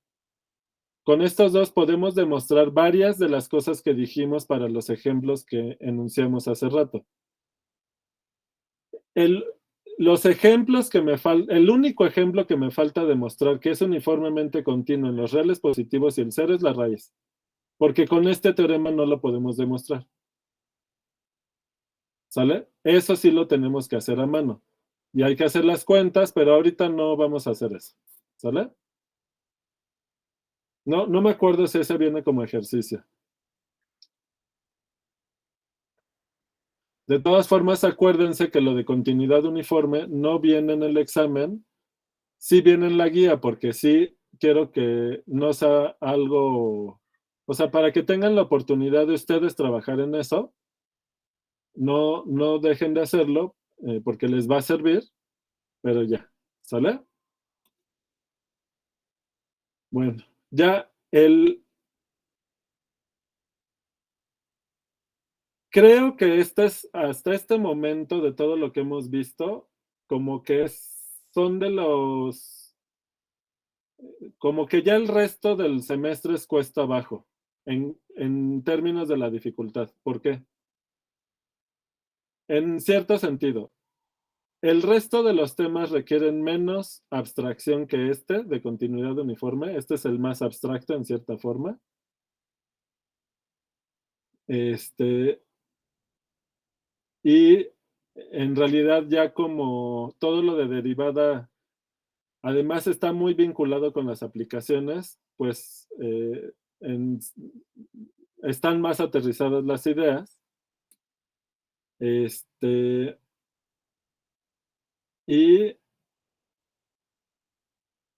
con estos dos podemos demostrar varias de las cosas que dijimos para los ejemplos que enunciamos hace rato. Los ejemplos que el único ejemplo que me falta demostrar que es uniformemente continuo en los reales positivos y el cero es la raíz, porque con este teorema no lo podemos demostrar. ¿Sale? Eso sí lo tenemos que hacer a mano. Y hay que hacer las cuentas, pero ahorita no vamos a hacer eso. ¿Sale? No me acuerdo si ese viene como ejercicio. De todas formas, acuérdense que lo de continuidad uniforme no viene en el examen, sí viene en la guía, porque sí quiero que no sea algo, o sea, para que tengan la oportunidad de ustedes trabajar en eso, no dejen de hacerlo, porque les va a servir, pero ya, ¿sale? Bueno, ya creo que hasta este momento de todo lo que hemos visto, como que son de los, como que ya el resto del semestre es cuesta abajo, en términos de la dificultad. ¿Por qué? En cierto sentido, el resto de los temas requieren menos abstracción que este de continuidad uniforme. Este es el más abstracto en cierta forma. Y en realidad ya como todo lo de derivada, además está muy vinculado con las aplicaciones, pues están más aterrizadas las ideas.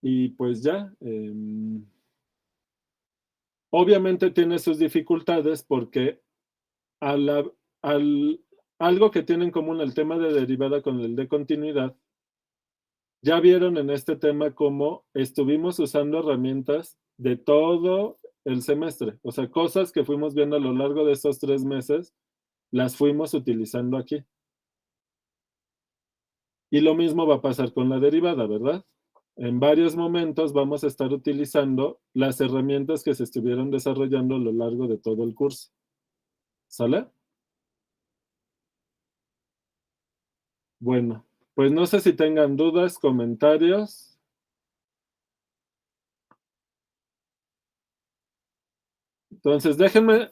Y pues ya. Obviamente tiene sus dificultades porque algo que tiene en común el tema de derivada con el de continuidad, ya vieron en este tema cómo estuvimos usando herramientas de todo el semestre. O sea, cosas que fuimos viendo a lo largo de estos 3 meses, las fuimos utilizando aquí. Y lo mismo va a pasar con la derivada, ¿verdad? En varios momentos vamos a estar utilizando las herramientas que se estuvieron desarrollando a lo largo de todo el curso. ¿Sale? Bueno, pues no sé si tengan dudas, comentarios. Entonces, déjenme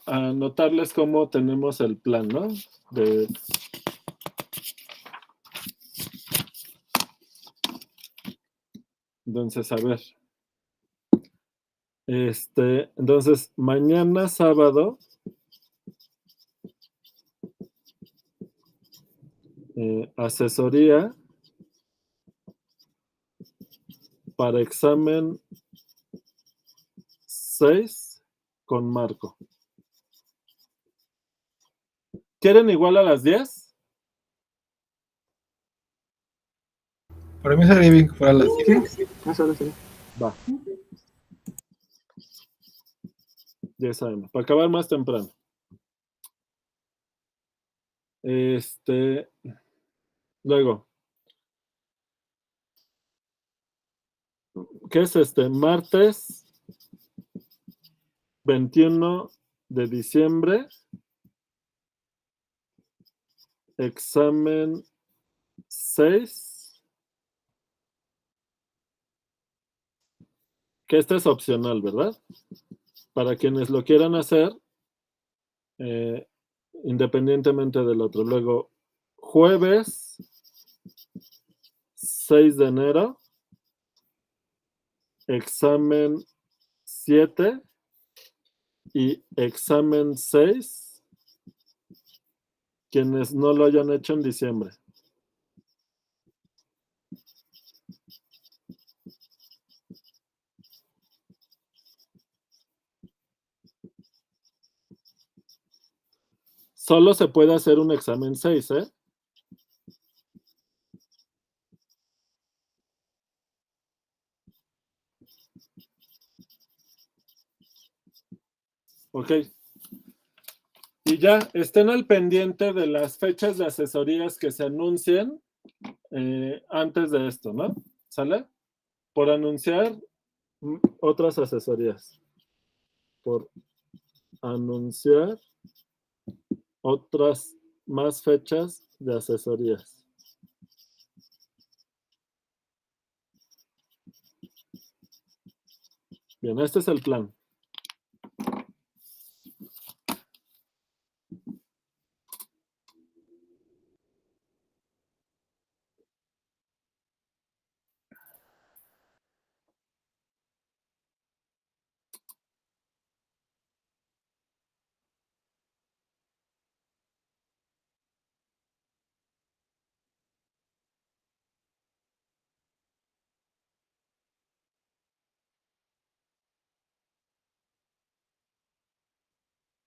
anotarles cómo tenemos el plan, ¿no? Entonces, a ver. Entonces, mañana sábado, asesoría para examen 6 con Marco. ¿Quieren igual a las 10? Para mí sería bien que fuera las 10. Sí, más ahora sí. Va. 10 AM, para acabar más temprano. Luego, ¿qué es martes 21 de diciembre, examen 6, que este es opcional, ¿verdad? Para quienes lo quieran hacer, independientemente del otro. Luego, jueves 6 de enero, examen 7 y examen 6, quienes no lo hayan hecho en diciembre. Solo se puede hacer un examen 6, ¿eh? Ok. Y ya, estén al pendiente de las fechas de asesorías que se anuncien antes de esto, ¿no? ¿Sale? Por anunciar otras asesorías. Por anunciar otras más fechas de asesorías. Bien, este es el plan.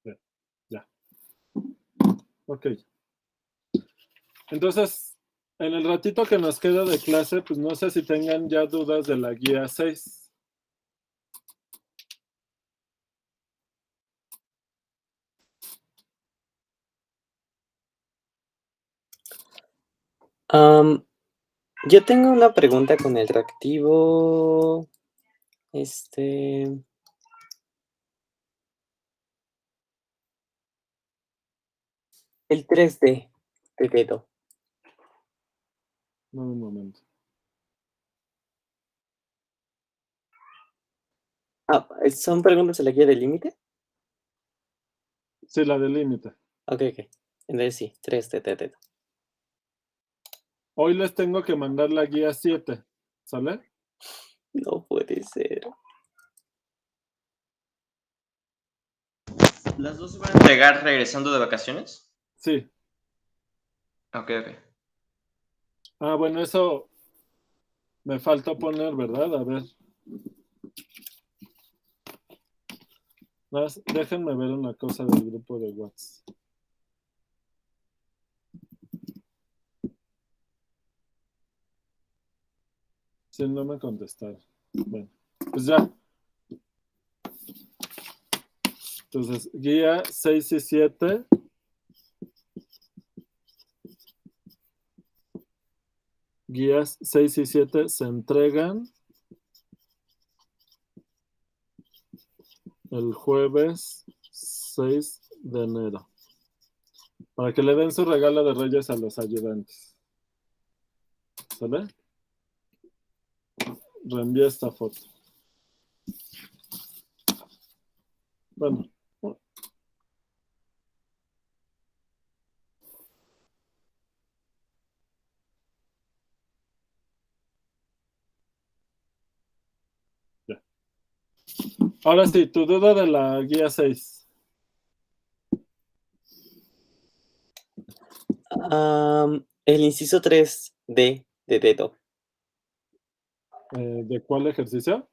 Bien, ya. Ok. Entonces, en el ratito que nos queda de clase, pues no sé si tengan ya dudas de la guía 6. Yo tengo una pregunta con el reactivo. El 3D de dedo. No, un momento. ¿Son preguntas de la guía del límite? Sí, la del límite. Ok. Entonces sí, 3D de dedo. Hoy les tengo que mandar la guía 7. ¿Sale? No puede ser. ¿Las dos se van a entregar regresando de vacaciones? Sí. Ok. Ah, bueno, eso me falta poner, ¿verdad? A ver. Déjenme ver una cosa del grupo de WhatsApp. Si no me contestaron. Bueno, pues ya. Entonces, guía 6 y 7. Guías 6 y 7 se entregan el jueves 6 de enero. Para que le den su regalo de Reyes a los ayudantes. ¿Sale? Reenvíe esta foto. Bueno. Ya. Ahora sí, tu duda de la guía 6. El inciso 3D de dedo. ¿De cuál ejercicio?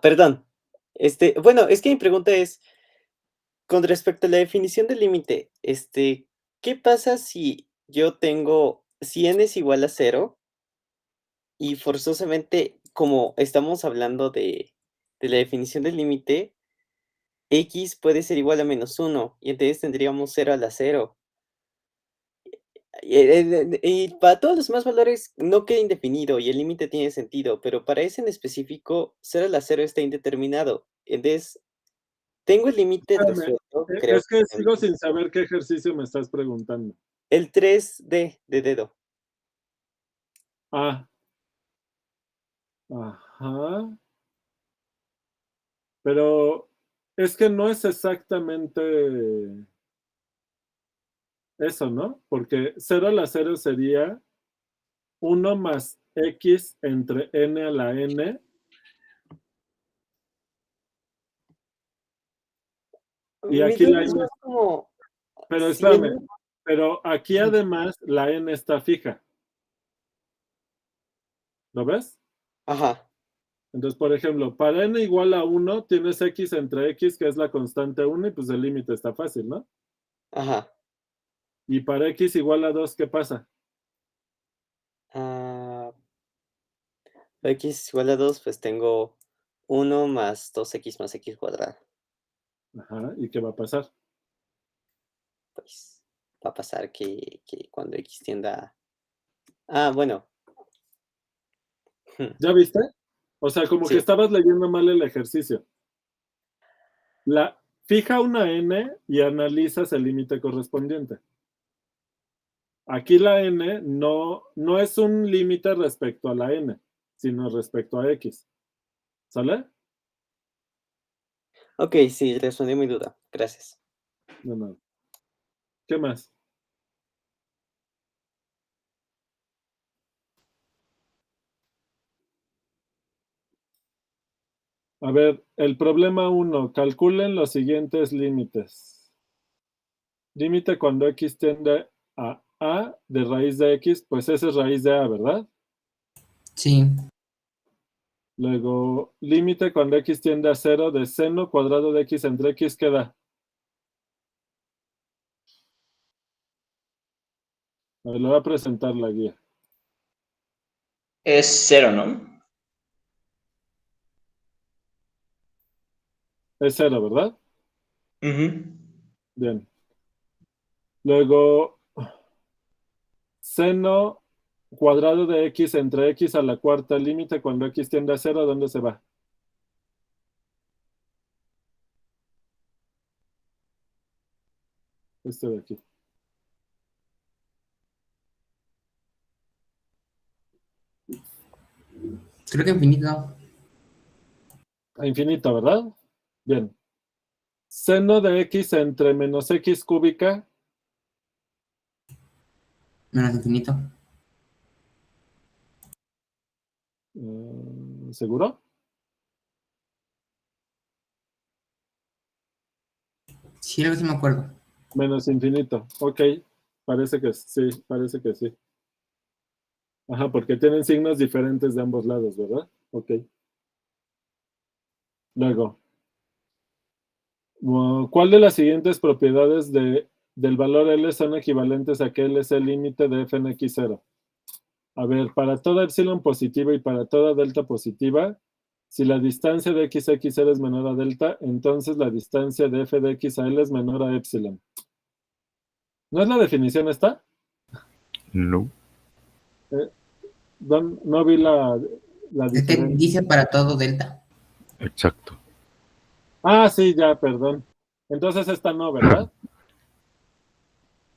Perdón. Bueno, es que mi pregunta es, con respecto a la definición del límite, ¿qué pasa si yo tengo, si n es igual a 0 y forzosamente, como estamos hablando de la definición del límite, x puede ser igual a -1 y entonces tendríamos 0 a la 0? Y para todos los demás valores no queda indefinido y el límite tiene sentido, pero para ese en específico, 0 a la 0 está indeterminado. Entonces, tengo el límite Espérame, resuelto, creo es que que sigo sin saber qué ejercicio me estás preguntando. el 3D de dedo. Ah. Ajá. Pero es que no es exactamente eso, ¿no? Porque 0 a la 0 sería 1 más x entre n a la n. Y Mi aquí duda la es n, más como, pero si espérame, en- pero aquí además la n está fija. ¿Lo ves? Ajá, Entonces, por ejemplo, para n igual a 1, tienes x entre x, que es la constante 1, y pues el límite está fácil, ¿no? ajá. Y para x igual a 2, ¿qué pasa? Ah, x es igual a 2, pues tengo 1 más 2x más x cuadrado. Ajá, ¿y qué va a pasar? Pues va a pasar que cuando x tienda a... bueno. ¿Ya viste? O sea, como que Sí, estabas leyendo mal el ejercicio. Fija una n y analizas el límite correspondiente. Aquí la n no es un límite respecto a la n, sino respecto a x. ¿Sale? ok, sí, respondí mi duda. Gracias. No, no. ¿Qué más? A ver, el problema 1. Calculen los siguientes límites. Límite cuando x tiende a de raíz de x, pues ese es raíz de a, ¿verdad? Sí. Luego, límite cuando x tiende a 0 de seno cuadrado de x entre x, ¿qué da? A ver, le voy a presentar la guía. Es 0, ¿no? Es 0, ¿verdad? Ujú. Bien. Luego, seno cuadrado de x entre x a la cuarta, límite cuando x tiende a 0, ¿dónde se va? Este de aquí. Creo que infinito. A infinito, ¿verdad? Bien. Seno de x entre menos x cúbica. Menos infinito. ¿Seguro? Sí, algo sí me acuerdo. Menos infinito. Ok. Parece que sí, parece que sí. Ajá, porque tienen signos diferentes de ambos lados, ¿verdad? Ok. Luego, ¿cuál de las siguientes propiedades del valor L son equivalentes a que L es el límite de f en x0? A ver, para toda epsilon positiva y para toda delta positiva, si la distancia de x a x0 es menor a delta, entonces la distancia de f de x a L es menor a epsilon. ¿No es la definición esta? No. No vi la Es que diferencia. dice para todo delta. Exacto. Ah, sí, ya, perdón. Entonces esta no, ¿verdad?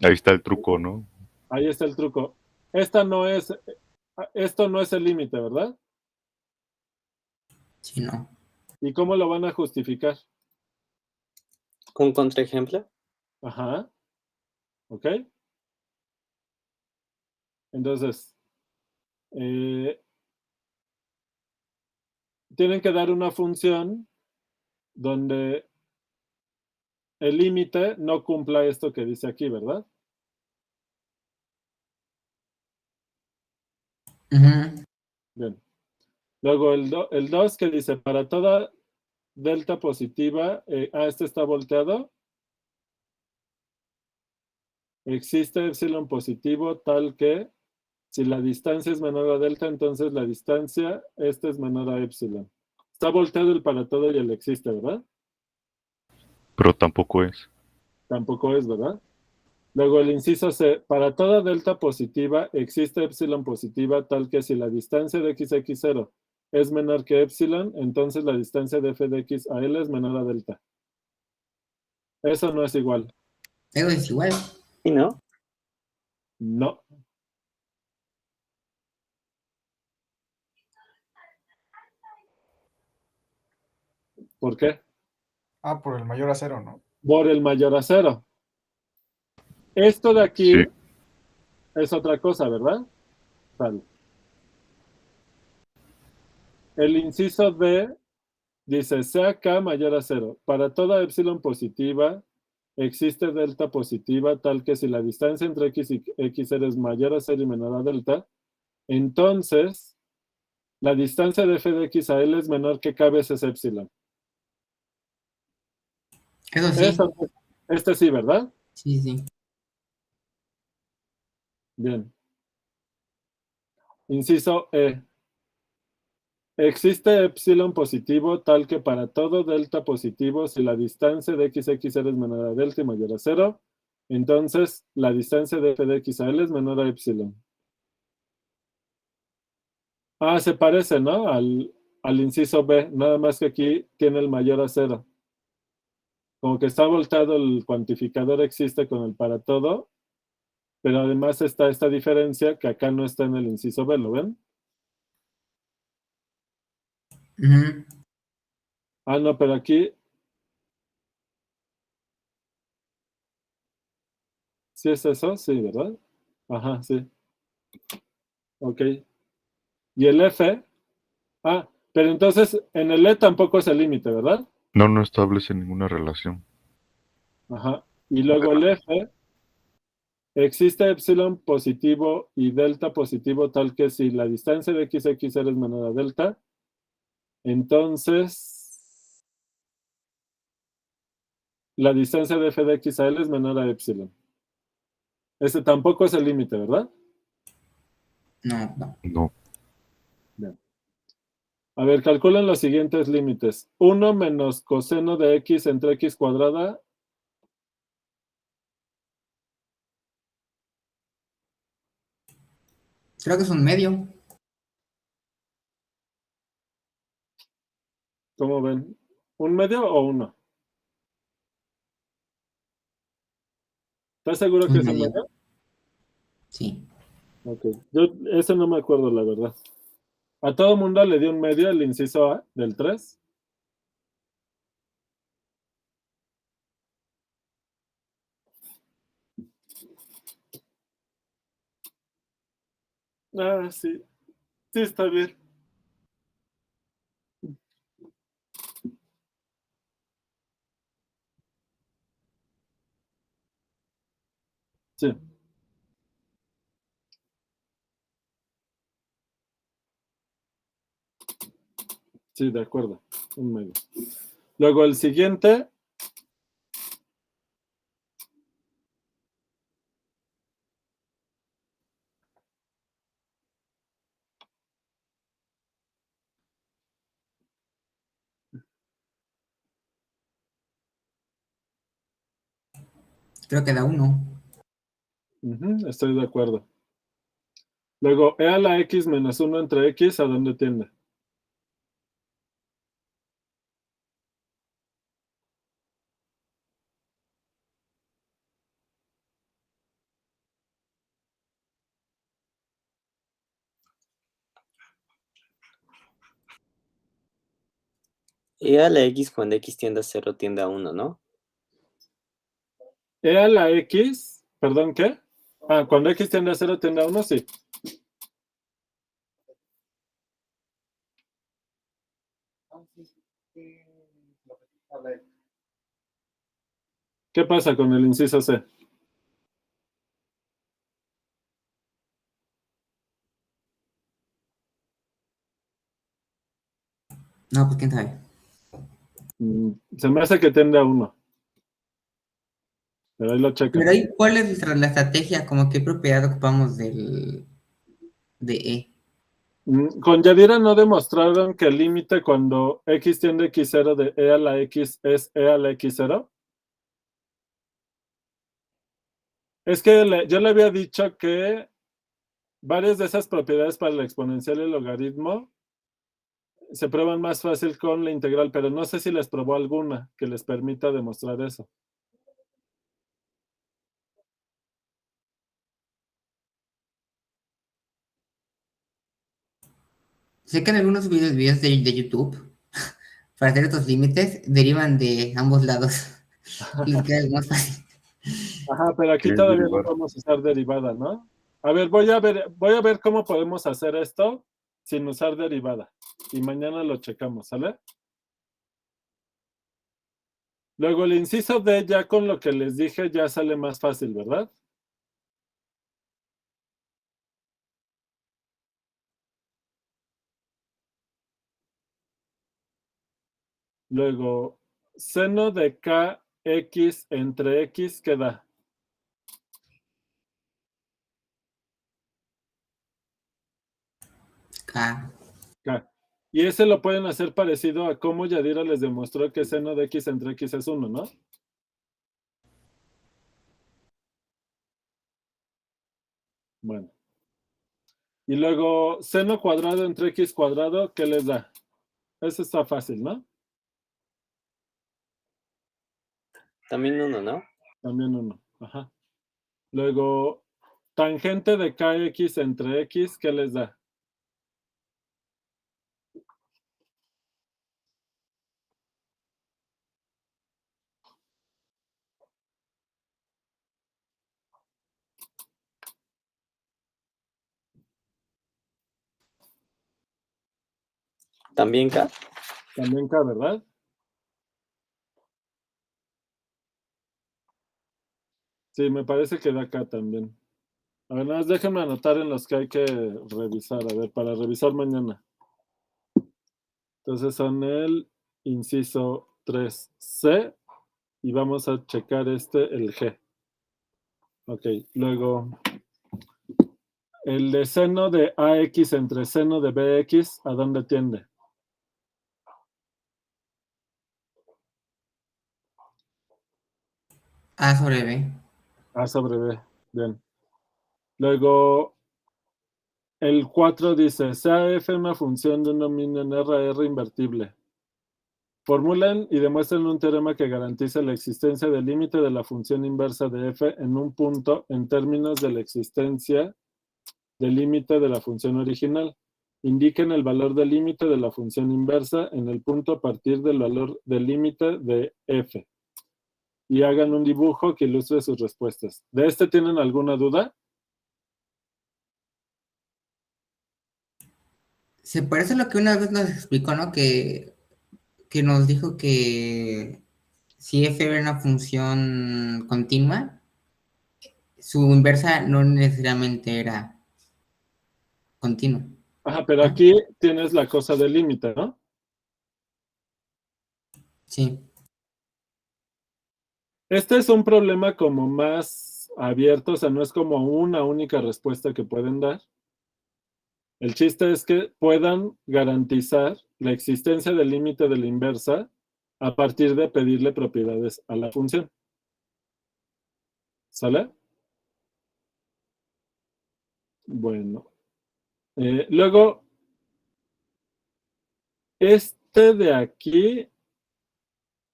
Ahí está el truco, ¿no? Ahí está el truco. Esta no es, esto no es el límite, ¿verdad? Sí, no. ¿Y cómo lo van a justificar? ¿Con contraejemplo? Ajá. ¿Ok? Entonces, tienen que dar una función donde el límite no cumpla esto que dice aquí, ¿verdad? Ujú. Bien. Luego el 2 que dice, para toda delta positiva, este está volteado, existe epsilon positivo tal que si la distancia es menor a delta, entonces la distancia, esta es menor a epsilon. Está volteado el para todo y el existe, ¿verdad? Pero tampoco es. Tampoco es, ¿verdad? Luego el inciso C, para toda delta positiva existe epsilon positiva tal que si la distancia de x a x0 es menor que epsilon, entonces la distancia de f de x a L es menor a delta. Eso no es igual. Eso es igual. ¿Y no? No. ¿Por qué? Ah, por el mayor a cero, ¿no? Por el mayor a cero. Esto de Sí. aquí es otra cosa, ¿verdad? Vale. El inciso D dice, sea K mayor a cero. Para toda epsilon positiva, existe delta positiva tal que si la distancia entre x y x0 es mayor a cero y menor a delta, entonces la distancia de f de x a L es menor que k veces epsilon. Eso sí. Eso, este sí, ¿verdad? Sí, sí. Bien. Inciso E. Existe epsilon positivo tal que para todo delta positivo, si la distancia de x a x0 es menor a delta y mayor a cero, entonces la distancia de f de x a L es menor a epsilon. Ah, se parece, ¿no? Al inciso B, nada más que aquí tiene el mayor a cero. Como que está volteado el cuantificador existe con el para todo, pero además está esta diferencia que acá no está en el inciso B, ¿lo ven? Ujú. Ah, no, pero aquí sí es eso, sí, ¿verdad? Ajá, sí. Ok. Y el F, pero entonces en el E tampoco es el límite, ¿verdad? No, no establece ninguna relación. Ajá. Y luego el F, existe epsilon positivo y delta positivo tal que si la distancia de x a x0 es menor a delta, entonces la distancia de f de x a L es menor a epsilon. Ese tampoco es el límite, ¿verdad? No, no. No. Bien. A ver, calculen los siguientes límites. 1 menos coseno de x entre x cuadrada. Creo que es un medio. ¿Cómo ven? ¿Un medio o uno? ¿Estás seguro que Un es un medio. medio? Sí. Ok. Yo eso no me acuerdo, la verdad. A todo mundo le dio un medio el inciso A del 3. Ah, sí. Sí, está bien. Sí. Sí, de acuerdo. Un medio. Luego el siguiente. Creo que da 1. Estoy de acuerdo. Luego, e a la x menos 1 entre x, ¿a dónde tiende? E a la x cuando x tiende a 0 tiende a 1, ¿no? E a la x, perdón, ¿qué? Ah, cuando x tiende a 0 tiende a 1, sí. ¿Qué pasa con el inciso C? No, pues quién sabe. Se me hace que tiende a 1. Pero ahí lo checan. Pero ahí, ¿cuál es la estrategia? Como qué propiedad ocupamos de E. Con Yadira no demostraron que el límite cuando x tiende a x0 de e a la x es e a la x0. Es que yo le había dicho que varias de esas propiedades para el exponencial y el logaritmo se prueban más fácil con la integral, pero no sé si les probó alguna que les permita demostrar eso. Sé que en algunos videos de YouTube, para hacer estos límites, derivan de ambos lados. Y les queda más fácil. Ajá, pero aquí ¿Qué es todavía no derivar? podemos usar derivada, ¿no? A ver, voy a ver cómo podemos hacer esto sin usar derivada. Y mañana lo checamos, ¿sale? Luego el inciso D, ya con lo que les dije, ya sale más fácil, ¿verdad? Luego, seno de kx entre x, ¿qué da? K. K. Y ese lo pueden hacer parecido a cómo Yadira les demostró que seno de x entre x es 1, ¿no? Bueno. Y luego, seno cuadrado entre x cuadrado, ¿qué les da? Eso está fácil, ¿no? También 1, ¿no? También 1. Ajá. Luego, tangente de kx entre x, ¿qué les da? También K. También K, ¿verdad? Sí, me parece que da K también. A ver, nada más déjenme anotar en los que hay que revisar, a ver, para revisar mañana. Entonces son el inciso 3C y vamos a checar el G. Ok, luego el de seno de AX entre seno de BX, ¿a dónde tiende? A sobre B. A sobre B, bien. Luego el 4 dice, sea f una función de un dominio en R invertible. Formulen y demuestren un teorema que garantice la existencia del límite de la función inversa de f en un punto en términos de la existencia del límite de la función original. Indiquen el valor del límite de la función inversa en el punto a partir del valor del límite de f. Y hagan un dibujo que ilustre sus respuestas. ¿De este tienen alguna duda? Se parece a lo que una vez nos explicó, ¿no? Que nos dijo que si f era una función continua, su inversa no necesariamente era continua. Ajá, pero ¿No? aquí tienes la cosa del límite, ¿no? Sí. Este es un problema como más abierto, o sea, no es como una única respuesta que pueden dar. El chiste es que puedan garantizar la existencia del límite de la inversa a partir de pedirle propiedades a la función. ¿Sale? Bueno. Luego, este de aquí,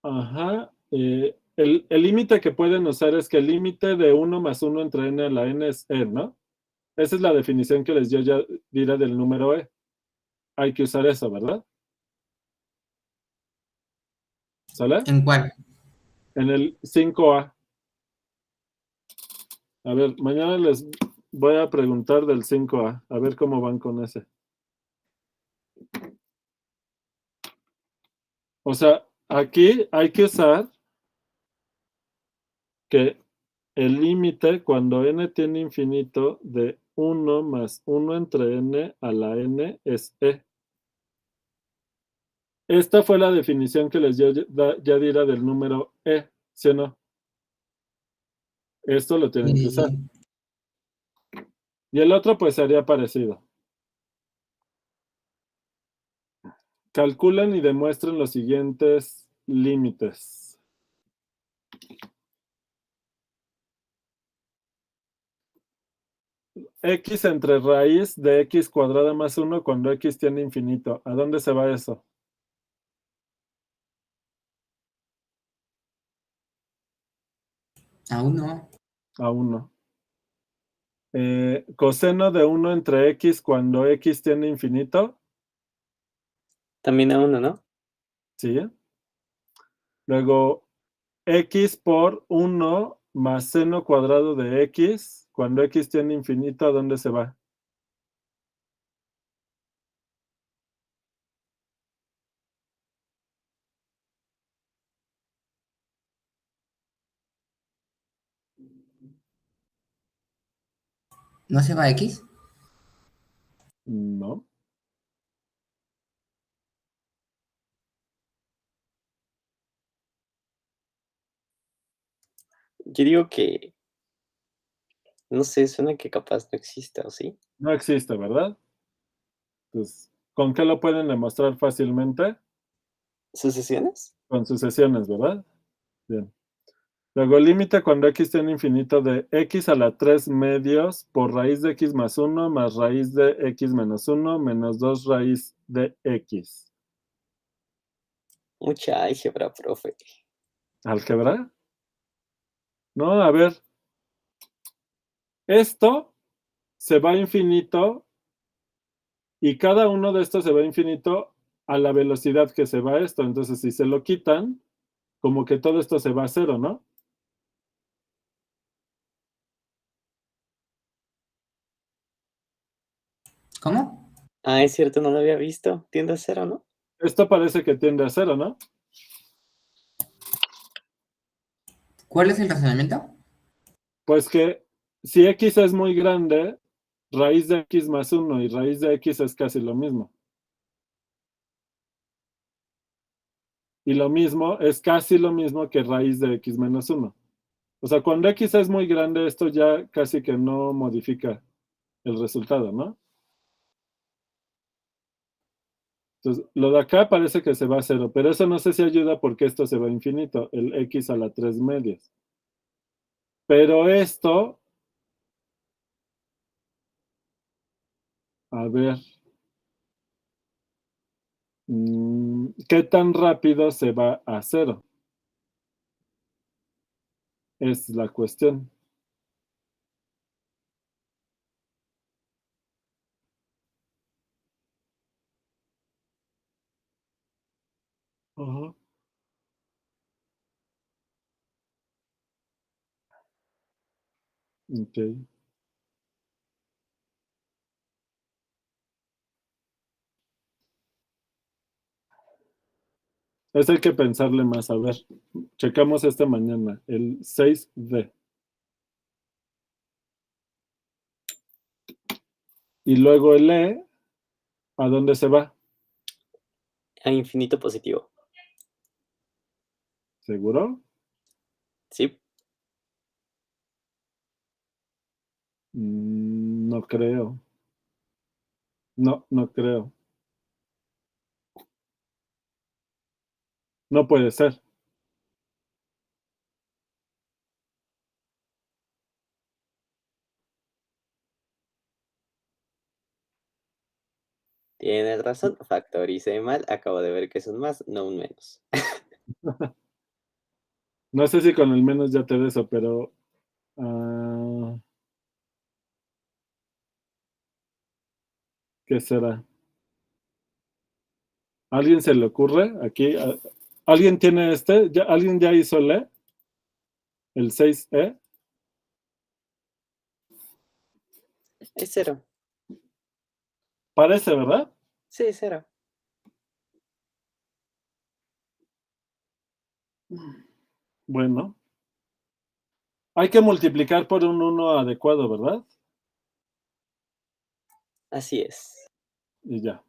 ajá, el límite que pueden usar es que el límite de 1 más 1 entre n a la n es e, ¿no? Esa es la definición que les dio ya Dira del número e. Hay que usar eso, ¿verdad? ¿Sale? ¿En cuál? En el 5a. A ver, mañana les voy a preguntar del 5a, a ver cómo van con ese. O sea, aquí hay que usar que el límite cuando n tiene infinito de 1 más 1 entre n a la n es e. Esta fue la definición que les dio Yadira del número e, ¿sí o no? Esto lo tienen que usar. Sí. Y el otro pues sería parecido. Calculen y demuestren los siguientes límites. X entre raíz de x cuadrada más 1 cuando x tiene infinito. ¿A dónde se va eso? Aún no. A 1. Coseno de 1 entre x cuando x tiene infinito. También a 1, ¿no? ¿Sí? Luego, x por 1 más seno cuadrado de x. Cuando x tiene infinito, ¿a dónde se va? ¿No se va a X? No. Yo digo que, no sé, suena que capaz no exista, ¿o sí? No existe, ¿verdad? Pues, ¿con qué lo pueden demostrar fácilmente? ¿Sucesiones? Con sucesiones, ¿verdad? Bien. Luego, el límite cuando x tiene infinito de x a la 3 medios por raíz de x más 1 más raíz de x menos 1 menos 2 raíz de x. Mucha álgebra, profe. ¿Álgebra? No, a ver. Esto se va a infinito y cada uno de estos se va a infinito a la velocidad que se va esto. Entonces, si se lo quitan, como que todo esto se va a cero, ¿no? ¿Cómo? Ah, es cierto, no lo había visto. Tiende a 0, ¿no? Esto parece que tiende a cero, ¿no? ¿Cuál es el razonamiento? Pues que si x es muy grande, raíz de x más 1 y raíz de x es casi lo mismo. Y lo mismo es casi lo mismo que raíz de x menos 1. O sea, cuando x es muy grande, esto ya casi que no modifica el resultado, ¿no? Entonces, lo de acá parece que se va a cero, pero eso no sé si ayuda porque esto se va a infinito, el x a la 3 medios. Pero esto, a ver, ¿qué tan rápido se va a cero? Es la cuestión. Ajá. Ok. Eso hay que pensarle más. A ver, checamos este mañana, el 6D. Y luego el E, ¿a dónde se va? A infinito positivo. ¿Seguro? Sí. No creo. No, no creo. No puede ser. Tienes razón, factoricé mal, acabo de ver que es un más, no un menos. No sé si con el menos ya te de eso, pero... ¿qué será? ¿Alguien se le ocurre? Aquí, ¿alguien tiene este? ¿Alguien ya hizo el 6E? Es 0. Parece, ¿verdad? Sí, 0. Bueno. Hay que multiplicar por un 1 adecuado, ¿verdad? Así es. Y ya.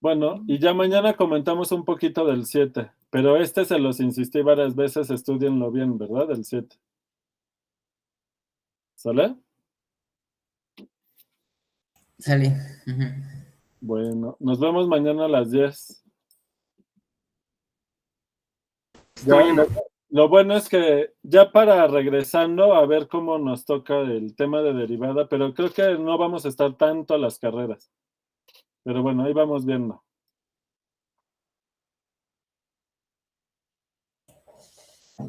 Bueno, y ya mañana comentamos un poquito del 7, pero se los insistí varias veces, estudienlo bien, ¿verdad? El 7. ¿Sale? Sale. Ujú. Bueno, nos vemos mañana a las 10. Hasta mañana. Lo bueno es que ya para regresando a ver cómo nos toca el tema de derivada, pero creo que no vamos a estar tanto a las carreras. Pero bueno, ahí vamos viendo.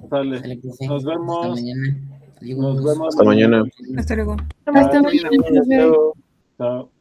Sale. Sale, profe. Nos Hasta vemos. mañana. Adiós. Nos vemos. Hasta mañana. Hasta luego. Hasta Bye. mañana. Hasta luego. Chao.